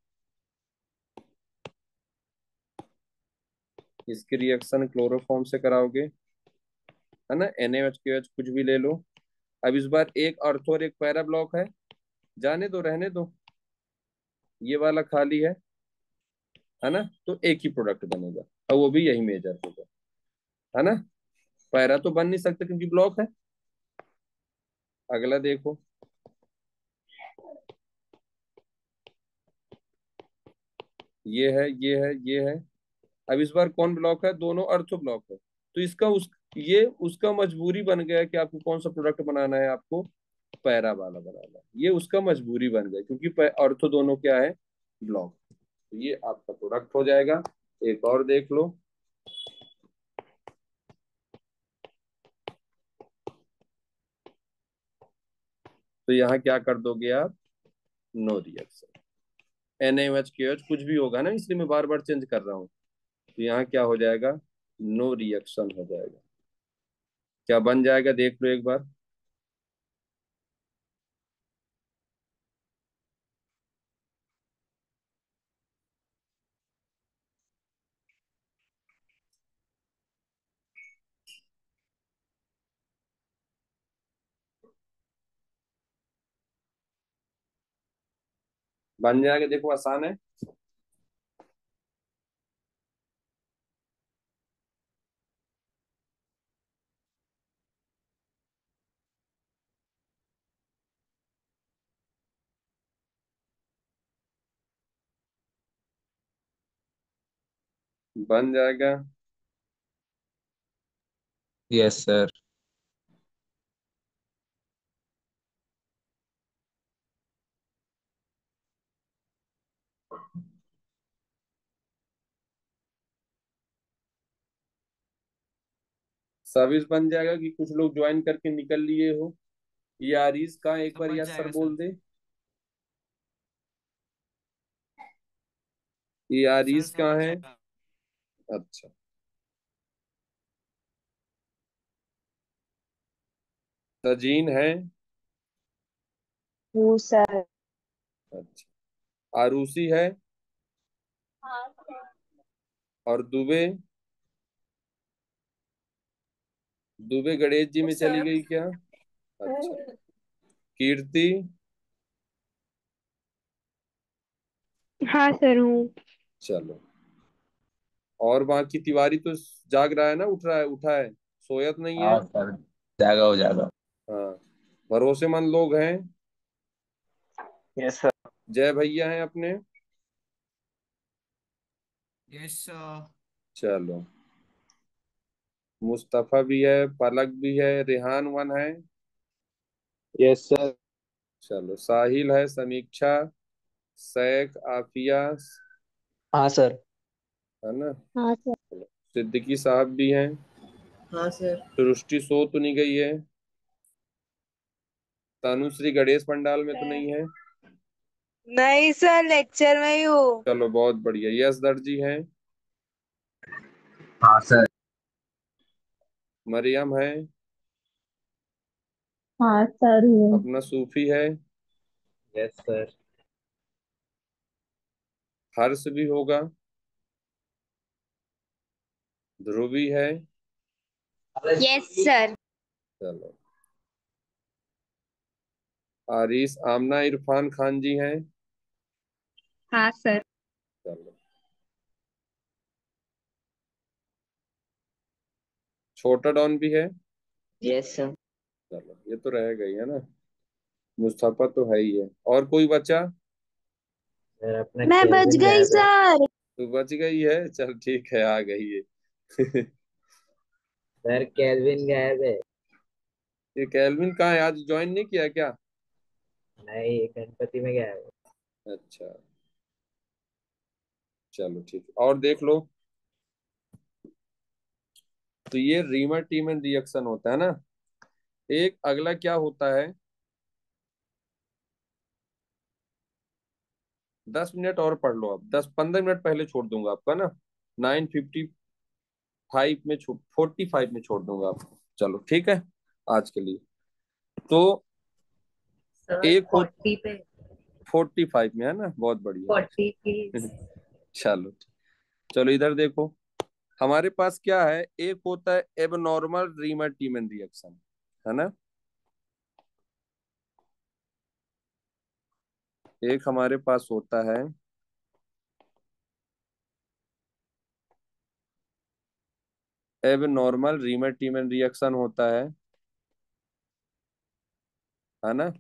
Speaker 1: इसकी रिएक्शन क्लोरोफॉर्म से कराओगे, है ना। NaOH KOH कुछ भी ले लो। अब इस बार एक अर्थ और एक पैरा ब्लॉक है, जाने दो, रहने दो, ये वाला खाली है ना। तो एक ही प्रोडक्ट बनेगा और वो भी यही मेजर होगा, है ना। पैरा तो बन नहीं सकता क्योंकि ब्लॉक है। अगला देखो, ये है, ये है, ये है। अब इस बार कौन ब्लॉक है, दोनों अर्थो ब्लॉक है। तो इसका ये उसका मजबूरी बन गया कि आपको कौन सा प्रोडक्ट बनाना है, आपको पैरा वाला बनाना है। ये उसका मजबूरी बन गया क्योंकि अर्थो दोनों क्या है, ब्लॉक। तो ये आपका प्रोडक्ट हो जाएगा। एक और देख लो, तो यहाँ क्या कर दोगे आप, नो रिएक्शन। NaOH KOH कुछ भी होगा ना, इसलिए मैं बार बार चेंज कर रहा हूँ। तो यहाँ क्या हो जाएगा, नो रिएक्शन हो जाएगा। क्या बन जाएगा, देख लो एक बार। बन जाएगा, देखो आसान है। बन जाएगा।
Speaker 2: Yes sir.
Speaker 1: सर्विस बन जाएगा कि कुछ लोग ज्वाइन करके निकल लिए हो। ये आरीज कहाँ, एक
Speaker 3: सब
Speaker 1: बार
Speaker 3: बन
Speaker 1: यार सर
Speaker 3: जाएगा
Speaker 1: बोल
Speaker 3: सर।
Speaker 1: दे। ये
Speaker 3: सर
Speaker 1: आरीज
Speaker 3: सब
Speaker 1: कहाँ
Speaker 3: बन
Speaker 1: है,
Speaker 3: जाएगा।
Speaker 1: अच्छा। तजीन है,
Speaker 4: वो सर।
Speaker 1: अच्छा। आरूसी है,
Speaker 4: हाँ सर।
Speaker 1: और दुबे, दुबे गणेश जी
Speaker 4: वो
Speaker 1: में चली
Speaker 4: सर।
Speaker 1: गई क्या, अच्छा। कीर्ति,
Speaker 4: हाँ सर हूँ।
Speaker 1: चलो। और बाकी तिवारी तो जाग रहा है ना, उठ रहा है, उठा है, सोया तो नहीं है।
Speaker 2: हाँ सर, जागा हो जाएगा।
Speaker 1: हाँ, भरोसेमंद लोग हैं।
Speaker 2: Yes sir.
Speaker 1: जय भैया हैं अपने।
Speaker 3: यस
Speaker 1: चलो, मुस्तफा भी है, पलक भी है, रेहान वन है।
Speaker 2: Yes sir.
Speaker 1: चलो, साहिल है, समीक्षा, सैफ, आफिया,
Speaker 2: हाँ सर।
Speaker 1: है ना।
Speaker 4: हाँ सर।
Speaker 1: सिद्दीकी साहब भी हैं।
Speaker 6: हाँ सर।
Speaker 1: सृष्टि सो तो नहीं गई है। तनुश्री गणेश पंडाल में तो नहीं है।
Speaker 7: नहीं सर, लेक्चर में ही हूँ।
Speaker 1: चलो बहुत बढ़िया। यश दर्जी हैं।
Speaker 2: हाँ सर।
Speaker 1: मरियम है।
Speaker 8: हाँ सर हूँ।
Speaker 1: अपना सूफी है।
Speaker 2: Yes sir.
Speaker 1: हर्ष भी होगा। ध्रुवी है।
Speaker 8: Yes sir.
Speaker 1: चलो। आरिस, आमना, इरफान खान जी हैं।
Speaker 8: हाँ सर।
Speaker 1: चलो। छोटा डॉन भी है।
Speaker 5: Yes sir.
Speaker 1: चलो ये तो रह गई है ना। मुस्तफा तो है ही है। और कोई बचा?
Speaker 2: सर अपना
Speaker 8: मैं बच
Speaker 2: केविन
Speaker 8: गई
Speaker 2: गायब है।
Speaker 8: सर।
Speaker 1: तो बच गई है। चल ठीक है, आ गई है।
Speaker 2: सर केविन गायब है।
Speaker 1: ये कैलविन कहाँ है? आज ज्वाइन नहीं किया क्या?
Speaker 2: नहीं, गणपति में गायब है।
Speaker 1: अच्छा। चलो ठीक है, और देख लो। तो ये रीमर टीमन रिएक्शन होता है ना। एक अगला क्या होता है? 10 मिनट और पढ़ लो। अब 10-15 मिनट पहले छोड़ दूंगा आपका ना। 9:55 में 45 में छोड़ दूंगा आपको। चलो ठीक है आज के लिए। तो
Speaker 4: सर
Speaker 1: एक हो
Speaker 4: 40 पे
Speaker 1: 45 में है ना, बहुत बढ़िया।
Speaker 4: 40 प्लीज।
Speaker 1: चलो। चलो इधर देखो। हमारे पास क्या है? एक होता है एबनॉर्मल रीमर टीमन रिएक्शन, है ना। एक हमारे पास होता है एबनॉर्मल रीमर टीमन रिएक्शन होता है ना।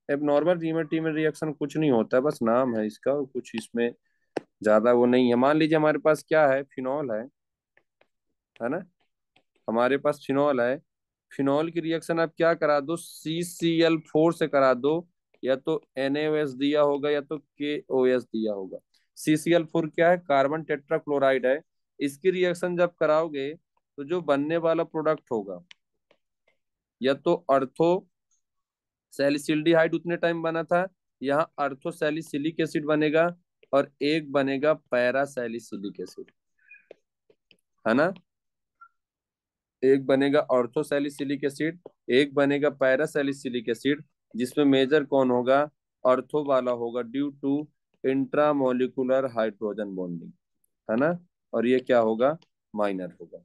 Speaker 1: एबनॉर्मल रीमर टीमन रिएक्शन कुछ नहीं होता है, बस नाम है इसका, और कुछ इसमें ज्यादा वो नहीं है। मान लीजिए हमारे पास क्या है? फिनॉल है ना। हमारे पास फिनॉल है। फिनॉल की रिएक्शन आप क्या करा दो? CCl4 से करा दो। या तो NaOH दिया होगा या तो KOH दिया होगा। CCl4 क्या है? कार्बन टेट्राक्लोराइड है। इसकी रिएक्शन जब कराओगे तो जो बनने वाला प्रोडक्ट होगा, या तो अर्थो सैलिसिल्डिहाइड उतने टाइम बना था, यहाँ अर्थो सैलिसिलिक एसिड बनेगा, और एक बनेगा पैरा सैलिसिलिक एसिड, है ना। एक बनेगा ऑर्थोसैलिसिलिक एसिड, एक बनेगा पैरासैलिसिलिक एसिड, जिसमें मेजर कौन होगा? ऑर्थो वाला होगा, due to intramolecular hydrogen bonding, है ना। और ये क्या होगा? माइनर होगा।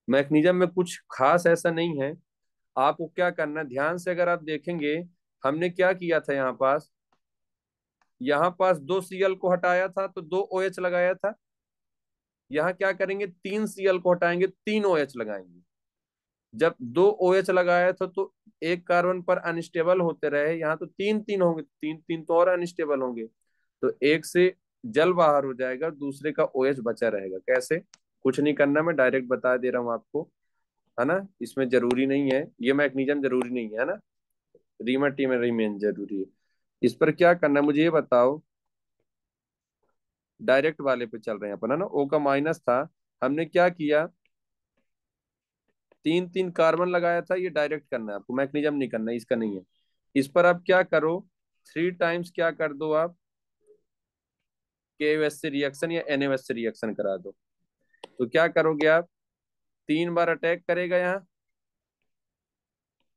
Speaker 1: मैग्नीशियम में कुछ खास ऐसा नहीं है। आपको क्या करना है, ध्यान से अगर आप देखेंगे, हमने क्या किया था यहाँ पास 2 Cl को हटाया था तो 2 OH लगाया था। यहाँ क्या करेंगे? 3 Cl को हटाएंगे, 3 OH लगाएंगे। जब 2 OH लगाया था तो एक कार्बन पर अनस्टेबल होते रहे, यहाँ तो 3-3 होंगे, 3-3 तो और अनस्टेबल होंगे। तो एक से जल बाहर हो जाएगा, दूसरे का OH बचा रहेगा। कैसे? कुछ नहीं करना, मैं डायरेक्ट बता दे रहा हूँ आपको, है ना। इसमें जरूरी नहीं है, ये मैग्नीशियम जरूरी नहीं है ना। रीमर टीमर रीमेन जरूरी है। इस पर क्या करना है मुझे ये बताओ। डायरेक्ट वाले पे चल रहे हैं अपन, है ना। O का माइनस था, हमने क्या किया? 3-3 कार्बन लगाया था। ये डायरेक्ट करना है आपको, मैग्नीशियम नहीं करना है, इसका नहीं है। इस पर आप क्या करो? 3 टाइम्स क्या कर दो आप? KOH से रिएक्शन या NaOH से रिएक्शन करा दो। तो क्या करोगे आप? 3 बार अटैक करेगा यहाँ,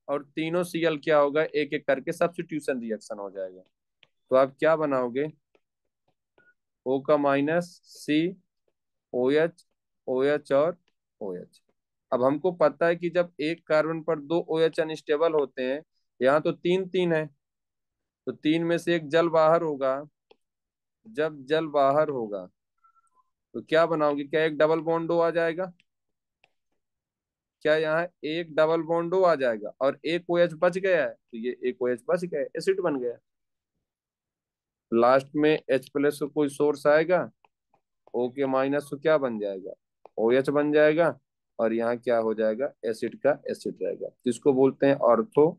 Speaker 1: और तीनों Cl क्या होगा? एक एक करके सब्स्टिट्यूशन रिएक्शन हो जाएगा। तो आप क्या बनाओगे? O का माइनस, COH, OH और OH। अब हमको पता है कि जब एक कार्बन पर 2 OH अनस्टेबल होते हैं, यहाँ तो 3-3 है, तो 3 में से एक जल बाहर होगा। जब जल बाहर होगा तो क्या बनाओगे? क्या एक डबल बॉन्ड आ जाएगा? क्या यहाँ एक डबल बॉन्ड आ जाएगा और एक OH बच गया है, तो ये एक OH बच गया, एसिड बन गया। लास्ट में H+ को कोई सोर्स आएगा, O के माइनस तो क्या बन जाएगा? OH बन जाएगा, और यहाँ क्या हो जाएगा? एसिड का एसिड रहेगा। तो इसको बोलते हैं ऑर्थो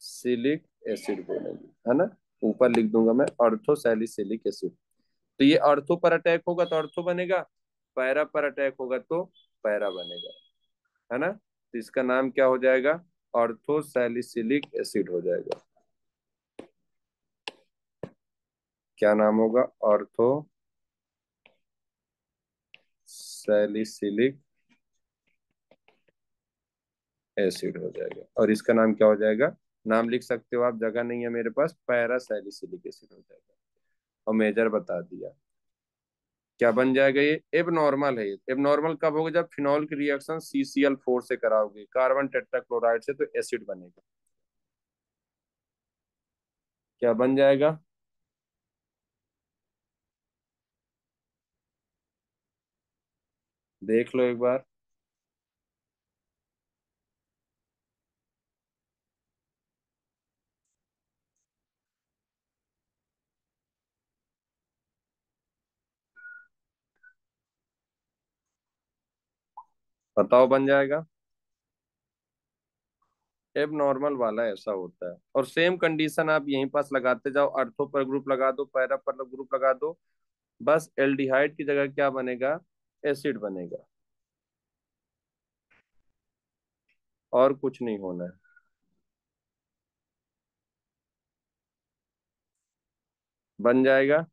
Speaker 1: सैलिसिलिक एसिड बोलेंगे, है ना। ऊपर लिख दूंगा मैं ऑर्थो सैलिसिलिक एसिड। तो ये ऑर्थो पर अटैक होगा तो ऑर्थो बनेगा, पैरा पर अटैक होगा तो पैरा बनेगा, है ना। तो इसका नाम क्या हो जाएगा, ऑर्थो सैलिसिलिक एसिड हो जाएगा। क्या नाम होगा, ऑर्थो सैलिसिलिक एसिड हो जाएगा। और इसका नाम क्या हो जाएगा, नाम लिख सकते हो आप, जगह नहीं है मेरे पास, पैरा सैलिसिलिक एसिड हो जाएगा। और मेजर बता दिया। क्या बन जाएगा, ये एब नॉर्मल है। एब नॉर्मल कब होगा, जब फिनॉल की रिएक्शन CCl4 से कराओगे, कार्बन टेट्राक्लोराइड से, तो एसिड बनेगा। क्या बन जाएगा, देख लो एक बार। बताओ बन जाएगा। एब नॉर्मल वाला ऐसा होता है। और सेम कंडीशन आप यहीं पास लगाते जाओ, अर्थो पर ग्रुप लगा दो, पैरा पर ग्रुप लगा दो, बस एल्डिहाइड की जगह क्या बनेगा, एसिड बनेगा। और कुछ नहीं होना है। बन जाएगा।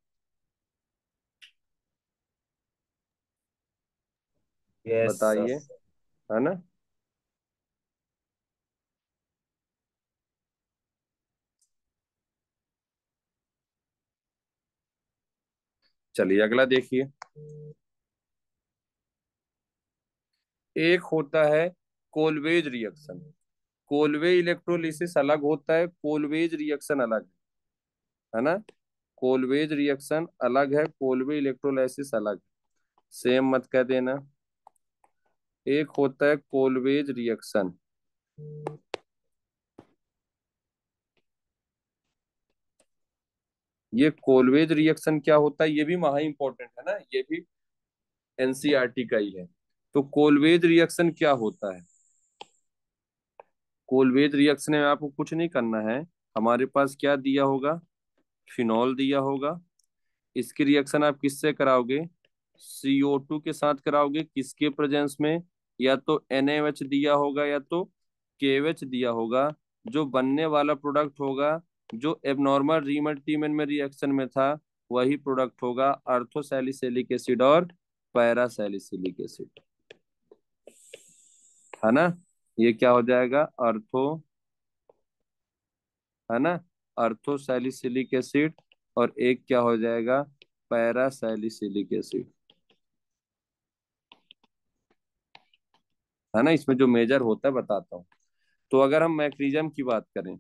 Speaker 2: Yes sir.
Speaker 1: बताइए, है ना। चलिए अगला देखिए। एक होता है कोलवेज रिएक्शन। कोलवे इलेक्ट्रोलिसिस अलग होता है, कोलवेज रिएक्शन अलग है ना। कोलवेज रिएक्शन अलग है, कोलवे इलेक्ट्रोलाइसिस अलग। सेम मत कह देना। एक होता है कोलवेज रिएक्शन, ये कोलवेज रिएक्शन क्या होता है, ये भी महा इंपॉर्टेंट है ना, ये भी एनसीईआरटी का ही है। तो कोलवेज रिएक्शन क्या होता है, कोलवेज रिएक्शन में आपको कुछ नहीं करना है। हमारे पास क्या दिया होगा, फिनॉल दिया होगा। इसकी रिएक्शन आप किससे कराओगे, CO2 के साथ कराओगे। किसके प्रेजेंस में, या तो NaOH दिया होगा या तो KOH दिया होगा। जो बनने वाला प्रोडक्ट होगा, जो एबनॉर्मल रीमल्टीमेंट में रिएक्शन में था, वही प्रोडक्ट होगा अर्थोसैलिसिलिक एसिड और पैरासैलिसिलिक एसिड, है ना। ये क्या हो जाएगा, अर्थो, है ना, अर्थोसैलिसिलिक एसिड। और एक क्या हो जाएगा, पैरासैलिसिलिक एसिड, है ना। इसमें जो मेजर होता है बताता हूँ। तो अगर हम मैग्नीशियम की बात करें,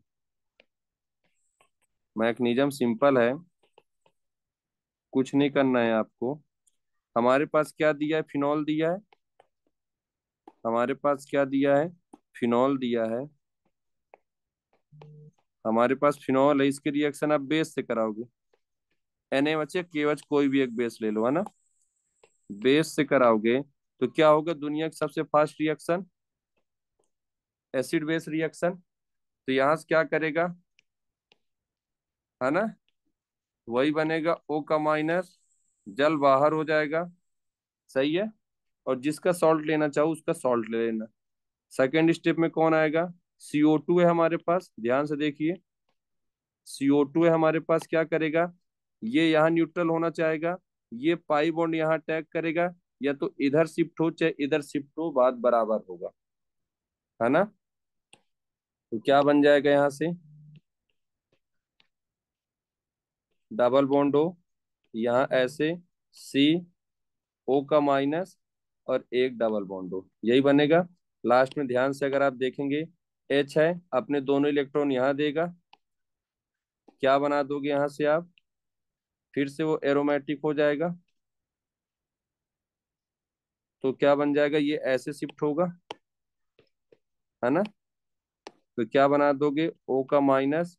Speaker 1: मैग्नीशियम सिंपल है, कुछ नहीं करना है आपको। हमारे पास क्या दिया है, फिनॉल दिया है। हमारे पास क्या दिया है, फिनॉल दिया है। हमारे पास फिनॉल है, इसकी रिएक्शन आप बेस से कराओगे। NaOH या KOH कोई भी एक बेस ले लो, है ना। बेस से कराओगे तो क्या होगा, दुनिया की सबसे fast reaction, acid base reaction. तो यहां से क्या करेगा, है ना, वही बनेगा O का माइनस, जल बाहर हो जाएगा, सही है। और जिसका सॉल्ट लेना चाहो उसका सॉल्ट ले लेना। सेकेंड स्टेप में कौन आएगा, CO2 है हमारे पास, ध्यान से देखिए। CO2 है हमारे पास, क्या करेगा, ये यहाँ न्यूट्रल होना चाहेगा, ये पाई बॉन्ड यहाँ अटैक करेगा, या तो इधर शिफ्ट हो चाहे इधर शिफ्ट हो, बात बराबर होगा, है ना। तो क्या बन जाएगा यहाँ से, डबल बॉन्ड हो, यहाँ ऐसे CO का माइनस, और एक डबल बॉन्ड हो, यही बनेगा। लास्ट में ध्यान से अगर आप देखेंगे, H है, अपने दोनों इलेक्ट्रॉन यहाँ देगा। क्या बना दोगे यहाँ से आप, फिर से वो एरोमेटिक हो जाएगा। तो क्या बन जाएगा, ये ऐसे शिफ्ट होगा, है ना। तो क्या बना दोगे, O का माइनस।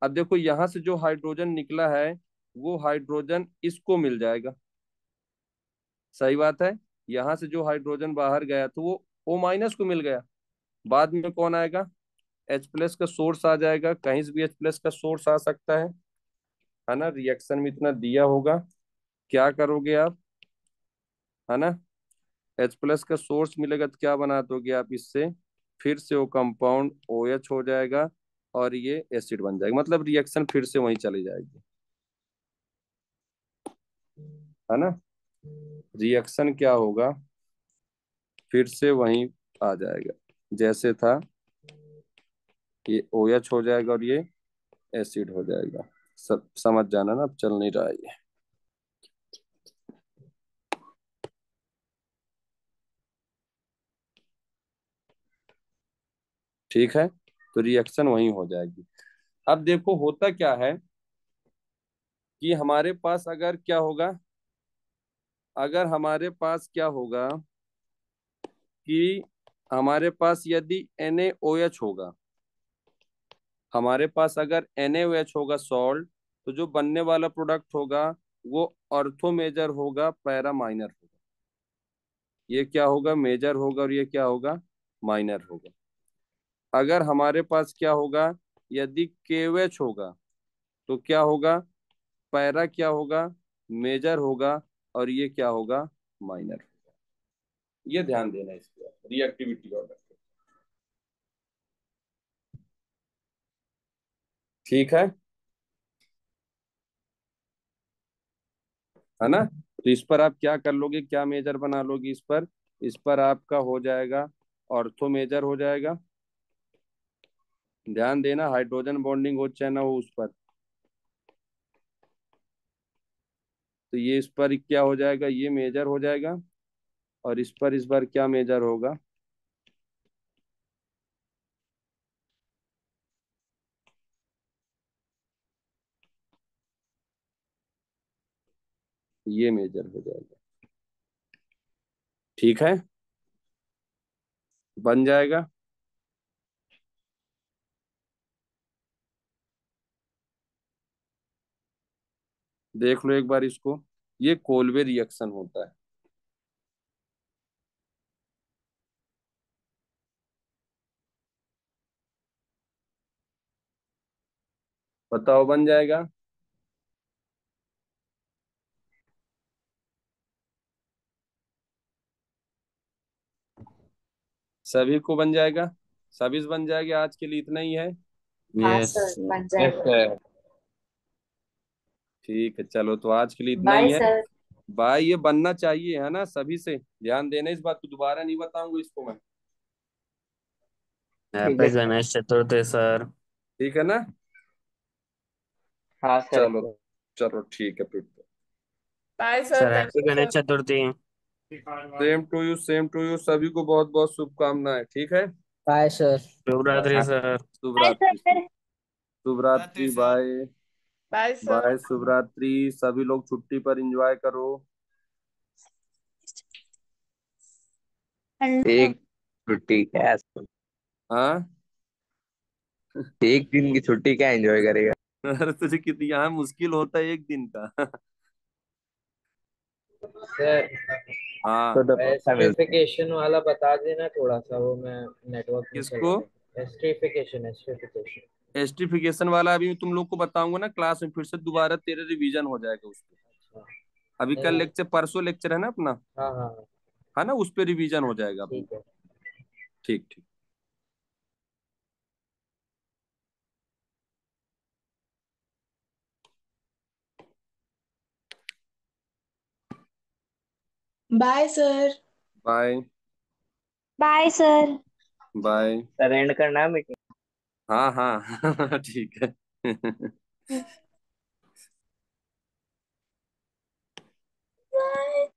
Speaker 1: अब देखो यहां से जो हाइड्रोजन निकला है, वो हाइड्रोजन इसको मिल जाएगा, सही बात है। यहां से जो हाइड्रोजन बाहर गया तो वो O माइनस को मिल गया। बाद में कौन आएगा, H प्लस का सोर्स आ जाएगा, कहीं से भी H प्लस का सोर्स आ सकता है ना। रिएक्शन में इतना दिया होगा, क्या करोगे आप, है ना। H प्लस का सोर्स मिलेगा तो क्या बना दोगे आप इससे, फिर से वो कंपाउंड OH हो जाएगा और ये एसिड बन जाएगा, मतलब रिएक्शन फिर से वहीं चली जाएगी, है ना। रिएक्शन क्या होगा, फिर से वहीं आ जाएगा जैसे था, ये OH हो जाएगा और ये एसिड हो जाएगा। सब समझ जाना ना, अब चल नहीं रहा है ये। ठीक है, तो रिएक्शन वहीं हो जाएगी। अब देखो होता क्या है कि हमारे पास अगर क्या होगा, अगर हमारे पास क्या होगा कि हमारे पास यदि NaOH होगा, हमारे पास अगर NaOH होगा सॉल्ट, तो जो बनने वाला प्रोडक्ट होगा वो ऑर्थो मेजर होगा, पैरा माइनर होगा। ये क्या होगा, मेजर होगा और ये क्या होगा, माइनर होगा। अगर हमारे पास क्या होगा, यदि KOH होगा तो क्या होगा, पैरा क्या होगा, मेजर होगा और ये क्या होगा, माइनर होगा। ये ध्यान देना इस पर, रिएक्टिविटी ऑर्डर। ठीक है ना। तो इस पर आप क्या कर लोगे, क्या मेजर बना लोगे इस पर आपका हो जाएगा, ऑर्थो मेजर हो जाएगा। ध्यान देना, हाइड्रोजन बॉन्डिंग हो चाहे ना हो उस पर, तो ये इस पर क्या हो जाएगा, ये मेजर हो जाएगा और इस पर इस बार क्या मेजर होगा, ये मेजर हो जाएगा। ठीक है, बन जाएगा। देख लो एक बार इसको, ये कोलवे रिएक्शन होता है। बताओ बन जाएगा। सभी को बन जाएगा, सभी से बन जाएगा। आज के लिए इतना ही है।
Speaker 4: हाँ
Speaker 2: यस
Speaker 4: सर, बन
Speaker 2: यस
Speaker 4: जाएगा।
Speaker 2: सर।
Speaker 1: ठीक है, चलो तो आज के लिए इतना
Speaker 4: बाय
Speaker 1: ही है।
Speaker 4: सर।
Speaker 1: भाई ये बनना चाहिए, है ना, सभी से ध्यान देना इस बात को, दोबारा नहीं बताऊंगा इसको मैं।
Speaker 2: ठीक है
Speaker 6: happy
Speaker 2: sir.
Speaker 6: Ganesh Chaturthi sir.
Speaker 1: ठीक है ना।
Speaker 2: हाँ सर।
Speaker 1: चलो, चलो ठीक है फिर।
Speaker 3: Bye sir,
Speaker 6: sir
Speaker 3: thank
Speaker 6: happy
Speaker 3: you
Speaker 6: Ganesh
Speaker 3: sir.
Speaker 6: Chaturthi.
Speaker 1: Same to you, same to you, सभी को बहुत बहुत शुभकामनाएं। ठीक है,
Speaker 5: बाय सर।
Speaker 6: शुभ रात्रि सर।
Speaker 1: शुभ
Speaker 8: बाय
Speaker 1: रात्रि,
Speaker 8: सर।
Speaker 1: शुभ
Speaker 3: रात्रि
Speaker 1: रात्रि,
Speaker 3: sir.
Speaker 1: Bye.
Speaker 3: Bye sir.
Speaker 1: Bye, शुभ रात्रि। सभी लोग छुट्टी पर एंजॉय करो।
Speaker 2: एक छुट्टी क्या,
Speaker 1: हाँ।
Speaker 2: एक दिन की छुट्टी क्या एंजॉय करेगा।
Speaker 1: अरे तुझे कितनी यहाँ मुश्किल होता है एक दिन का।
Speaker 9: सर
Speaker 1: हाँ,
Speaker 2: तो पैसा मिलता है।
Speaker 9: एस्ट्रिफिकेशन वाला बता देना थोड़ा सा, वो मैं नेटवर्क नहीं चला
Speaker 1: किसको,
Speaker 9: रहा। Esterification esterification.
Speaker 1: एस्टिफिकेशन वाला अभी तुम लोग को बताऊंगा ना क्लास में, फिर से दोबारा तेरे रिवीजन हो जाएगा उसको।
Speaker 9: अच्छा।
Speaker 1: अभी
Speaker 9: नहीं
Speaker 1: कल
Speaker 9: वो।
Speaker 1: लेक्चर, परसों लेक्चर है ना अपना,
Speaker 9: हाँ हाँ हाँ,
Speaker 1: है ना, उस पर रिवीजन हो जाएगा अपना।
Speaker 9: ठीक है।
Speaker 1: ठीक ठीक।
Speaker 10: Bye sir.
Speaker 1: Bye.
Speaker 8: Bye sir.
Speaker 1: Bye.
Speaker 2: Sir end करना है मीटिंग।
Speaker 1: हाँ हाँ ठीक है।
Speaker 10: बाय।